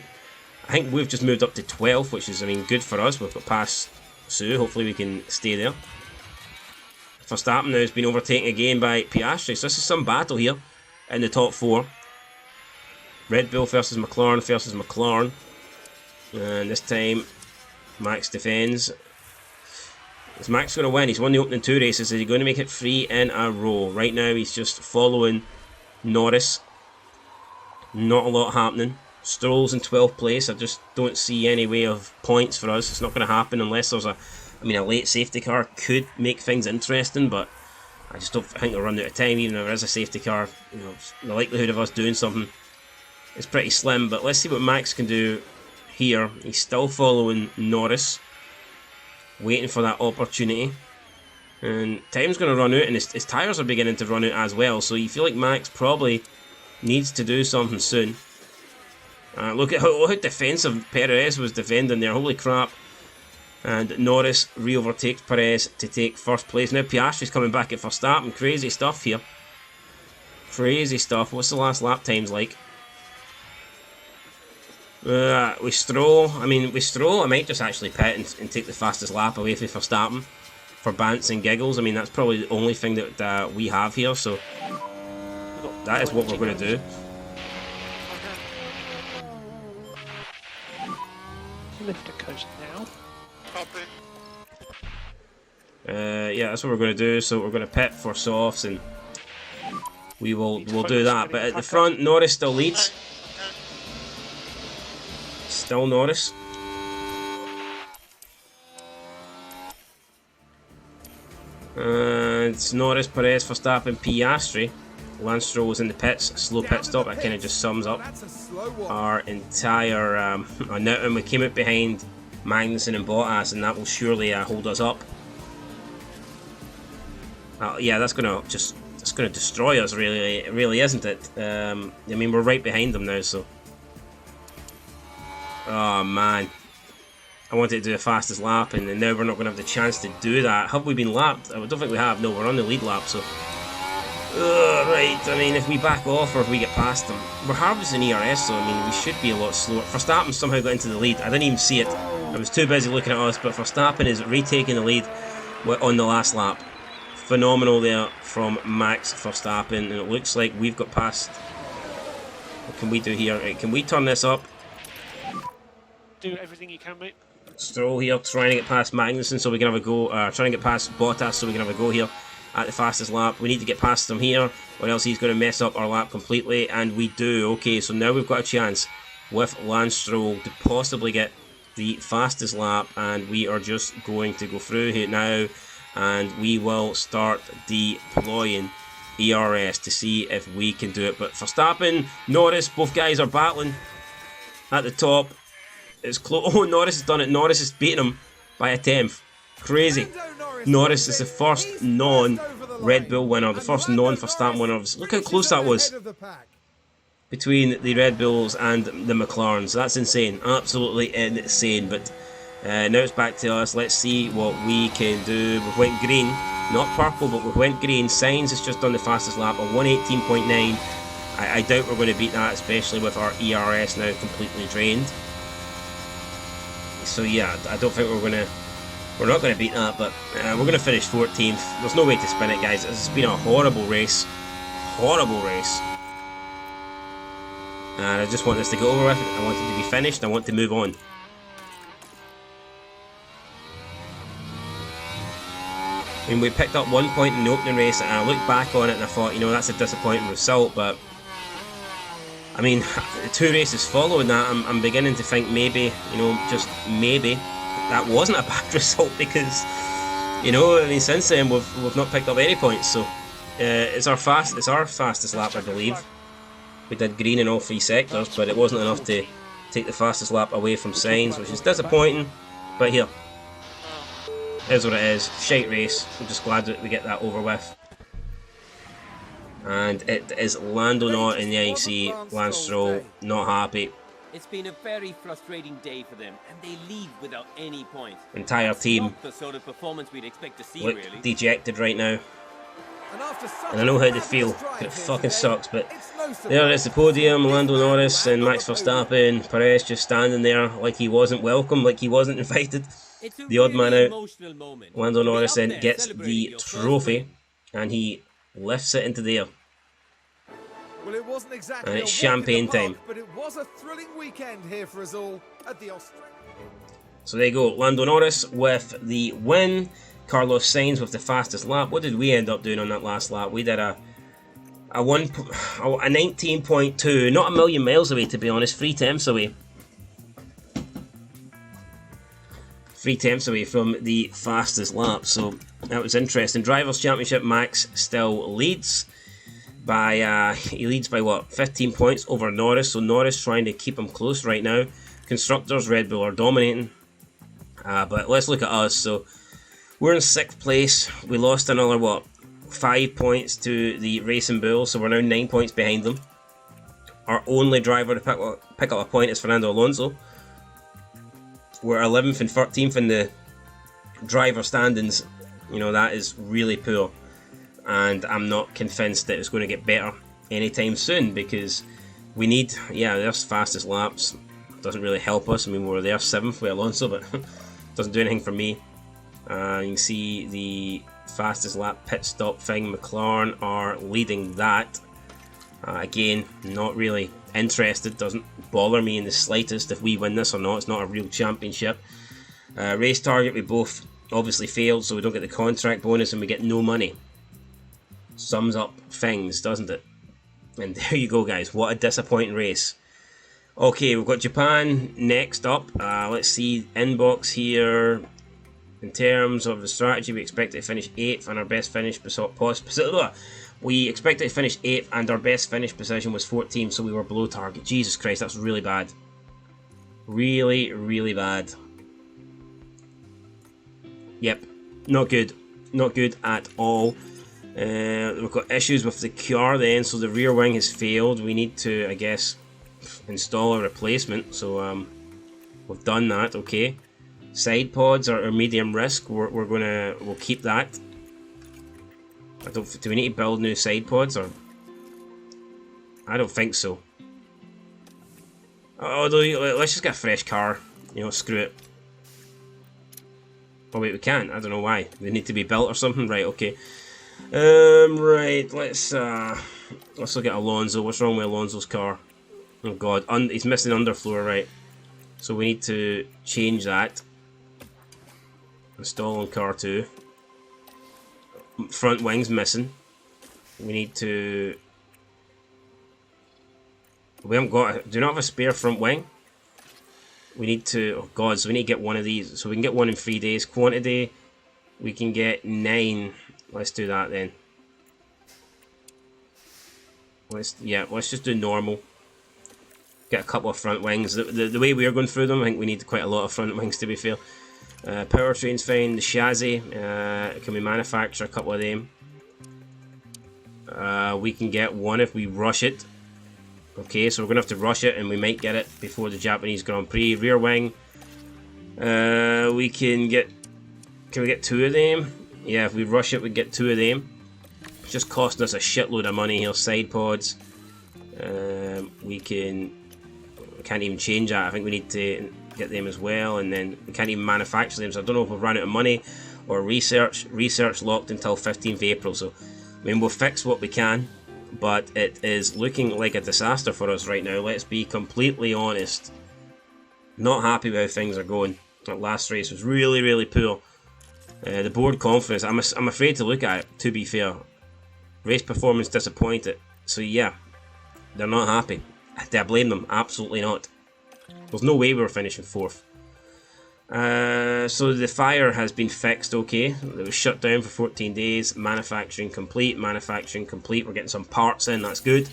I think we've just moved up to 12, which is, I mean, good for us. We've got past Sue. Hopefully we can stay there. Verstappen now has been overtaken again by Piastri. So this is some battle here in the top 4. Red Bull versus McLaren. And this time, Max defends. Is Max going to win? He's won the opening 2 races. Is he going to make it 3 in a row? Right now, he's just following Norris. Not a lot happening. Stroll's in 12th place. I just don't see any way of points for us. It's not going to happen unless there's a late safety car could make things interesting, but I just don't think we'll run out of time. Even if there is a safety car, you know, the likelihood of us doing something is pretty slim. But let's see what Max can do here. He's still following Norris, waiting for that opportunity. And time's going to run out, and his tyres are beginning to run out as well. So you feel like Max probably needs to do something soon. Look at how defensive Perez was defending there. Holy crap. And Norris re-overtakes Perez to take first place. Now Piastri's coming back at Verstappen. Crazy stuff here. Crazy stuff. What's the last lap times like? With Stroll, I might just actually pit and take the fastest lap away from Verstappen for bants and giggles. I mean, that's probably the only thing that we have here, so that is what we're going to do. Lift a coast now. Yeah, that's what we're going to do. So we're going to pit for softs, and we'll do that. But at the front, Norris still leads. Still Norris. And it's Norris, Perez, Verstappen, Piastri. Lance Stroll was in the pits. Slow pit stop. That kind of just sums up our entire. And we came out behind Magnussen and Bottas, and that will surely hold us up. Yeah, that's gonna destroy us. Really, isn't it? I mean, we're right behind them now, so. Oh man, I wanted to do the fastest lap, and now we're not going to have the chance to do that. Have we been lapped? I don't think we have. No, we're on the lead lap, so. Right, I mean, if we back off or if we get past them, we're harvesting ERS, so I mean, we should be a lot slower. Verstappen somehow got into the lead. I didn't even see it. I was too busy looking at us, but Verstappen is retaking the lead on the last lap. Phenomenal there from Max Verstappen, and it looks like we've got past. What can we do here? Right, can we turn this up? Do everything you can, mate. Stroll here trying to get past Magnussen so we can have a go. Trying to get past Bottas so we can have a go here at the fastest lap. We need to get past him here, or else he's going to mess up our lap completely, and we do. Okay, so now we've got a chance with Lance Stroll to possibly get the fastest lap, and we are just going to go through here now, and we will start deploying ERS to see if we can do it. But Verstappen, Norris, both guys are battling at the top. It's close. Oh, Norris has done it. Norris has beaten him by a 10th. Crazy. Norris is the first non-Red Bull winner, the first non-Verstappen winner. Look how close that was between the Red Bulls and the McLarens. That's insane. Absolutely insane. But now it's back to us. Let's see what we can do. We went green. Not purple, but we went green. Sainz has just done the fastest lap of 118.9. I doubt we're going to beat that, especially with our ERS now completely drained. So yeah, I don't think we're not going to beat that, but we're going to finish 14th. There's no way to spin it, guys. It's been a horrible race. Horrible race. And I just want this to go over with. I want it to be finished. I want to move on. I mean, we picked up 1 point in the opening race, and I looked back on it and I thought, you know, that's a disappointing result, but I mean, 2 races following that, I'm beginning to think maybe, you know, just maybe, that wasn't a bad result, because, you know, I mean, since then we've not picked up any points, so it's our fastest lap, I believe. We did green in all 3 sectors, but it wasn't enough to take the fastest lap away from Sainz, which is disappointing, but here, is what it is. Shite race. I'm just glad that we get that over with. And it is Lando not, and yeah, you see Lance Stroll not happy. It's been a very frustrating day for them, and they leave without any points. Entire team Not the sort of performance we'd expect to see, look really. dejected right now. After And I know how they feel, but it fucking sucks. But there is the podium, Lando Norris and Max Verstappen. Perez just standing there like he wasn't welcome, like he wasn't invited. The odd man out. Lando Norris then gets the trophy, and he lifts it into the air. Well, it wasn't exactly And it's a walk in the champagne park, time. but it was a thrilling weekend here for us all at the Australian. So there you go, Lando Norris with the win. Carlos Sainz with the fastest lap. What did we end up doing on that last lap? We did a 19.2, not a million miles away to be honest, 3/10 away. 3/10 away from the fastest lap, so that was interesting. Drivers' Championship, Max still leads by, he leads by what, 15 points over Norris, so Norris trying to keep him close right now. Constructors, Red Bull are dominating, but let's look at us. So we're in 6th place. We lost another, what, 5 points to the Racing Bull, so we're now 9 points behind them. Our only driver to pick up a point is Fernando Alonso. We're 11th and 13th in the driver standings. You know, that is really poor. And I'm not convinced that it's going to get better anytime soon, because we need, yeah, there's fastest laps. Doesn't really help us. I mean, we were there 7th with Alonso, but doesn't do anything for me. You can see the fastest lap pit stop thing. McLaren are leading that. Again, not really interested. Doesn't bother me in the slightest if we win this or not. It's not a real championship. Race target, we both obviously failed, so we don't get the contract bonus and we get no money. Sums up things, doesn't it? And there you go, guys. What a disappointing race. Okay, we've got Japan next up. Let's see, inbox here. In terms of the strategy, we expect it to finish 8th, and our best finish we expected to finish 8th, and our best finish position was 14th, so we were below target. Jesus Christ, that's really bad. Really, really bad. Yep, not good. Not good at all. We've got issues with the car then, so the rear wing has failed. We need to, I guess, install a replacement, so we've done that, okay. Side pods are medium risk. We'll keep that. Do we need to build new side pods, or I don't think so. Although let's just get a fresh car. You know, screw it. Oh wait, we can't. I don't know why. They need to be built or something. Right? Okay. Right. Let's look at Alonso. What's wrong with Alonso's car? Oh God, he's missing underfloor. Right. So we need to change that. Install on car 2. Front wing's missing. We need to. We haven't got. Do you not have a spare front wing? We need to. Oh God! So we need to get one of these. So we can get one in 3 days. Quantity. We can get 9. Let's do that then. Let's just do normal. Get a couple of front wings. The way we're going through them, I think we need quite a lot of front wings, to be fair. Powertrain's fine. The chassis, can we manufacture a couple of them? We can get one if we rush it. Okay, so we're going to have to rush it, and we might get it before the Japanese Grand Prix. Rear wing. We can get... Can we get 2 of them? Yeah, if we rush it, we get 2 of them. It's just costing us a shitload of money here. Side pods. We can't even change that. I think we need to get them as well, and then we can't even manufacture them, so I don't know if we've run out of money or research locked until 15th April, so I mean, we'll fix what we can, but it is looking like a disaster for us right now. Let's be completely honest. Not happy with how things are going. That last race was really, really poor. The board confidence, I'm afraid to look at it, to be fair. Race performance disappointed, so yeah, they're not happy. Do I blame them? Absolutely not. There's no way we were finishing 4th. So the fire has been fixed, okay. It was shut down for 14 days. Manufacturing complete. Manufacturing complete. We're getting some parts in. That's good.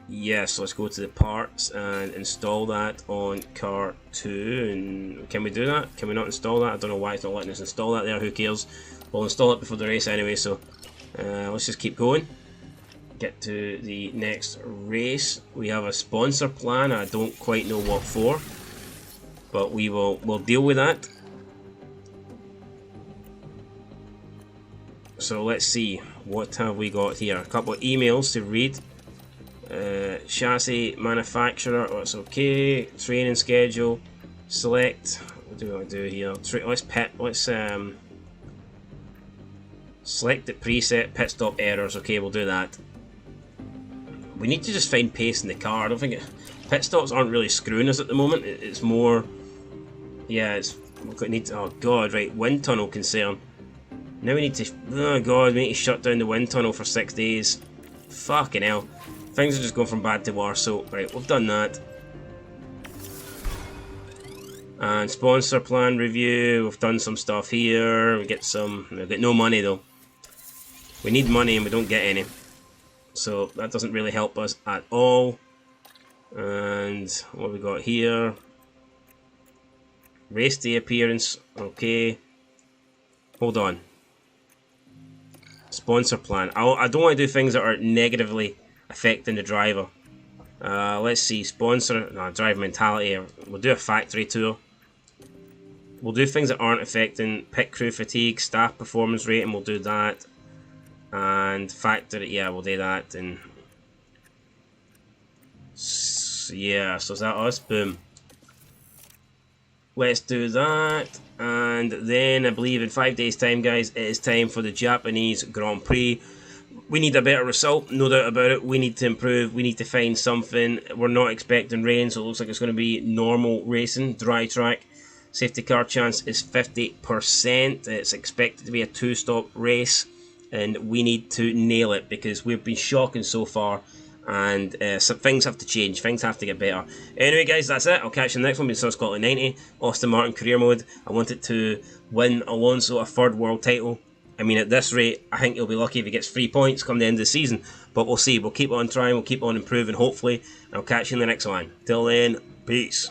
Yes, let's go to the parts and install that on car 2. And can we do that? Can we not install that? I don't know why it's not letting us install that there. Who cares? We'll install it before the race anyway, so let's just keep going. get to the next race. We have a sponsor plan. I don't quite know what for, but we'll deal with that. So let's see, what have we got here? A couple of emails to read. Chassis manufacturer, that's okay. Training schedule, select. What do we want to do here? Let's select the preset, pit stop errors. Okay, we'll do that. We need to just find pace in the car. I don't think pit stops aren't really screwing us at the moment. It's more, yeah, oh god, right, wind tunnel concern. Now we need to, oh god, we need to shut down the wind tunnel for 6 days. Fucking hell. Things are just going from bad to worse, so, right, we've done that. And sponsor plan review, we've done some stuff here. We've got no money though. We need money and we don't get any. So that doesn't really help us at all. And what have we got here? Race day appearance, okay. Hold on. Sponsor plan. I don't want to do things that are negatively affecting the driver. Let's see, sponsor, no, drive mentality. We'll do a factory tour. We'll do things that aren't affecting pit crew fatigue, staff performance rating, we'll do that. And factory, yeah, we'll do that. And yeah, so is that us? Boom. Let's do that. And then I believe in 5 days time, guys, it is time for the Japanese Grand Prix. We need a better result, no doubt about it. We need to improve, we need to find something. We're not expecting rain, so it looks like it's going to be normal racing, dry track. Safety car chance is 50%. It's expected to be a 2-stop race, and we need to nail it because we've been shocking so far, and some things have to change, things have to get better. Anyway guys, that's it. I'll catch you in the next one. Been Scotland 90, Aston Martin career mode. I wanted to win Alonso a 3rd world title. I mean, at this rate, I think he'll be lucky if he gets 3 points come the end of the season. But we'll see. We'll keep on trying. We'll keep on improving, hopefully. And I'll catch you in the next one. Till then, peace.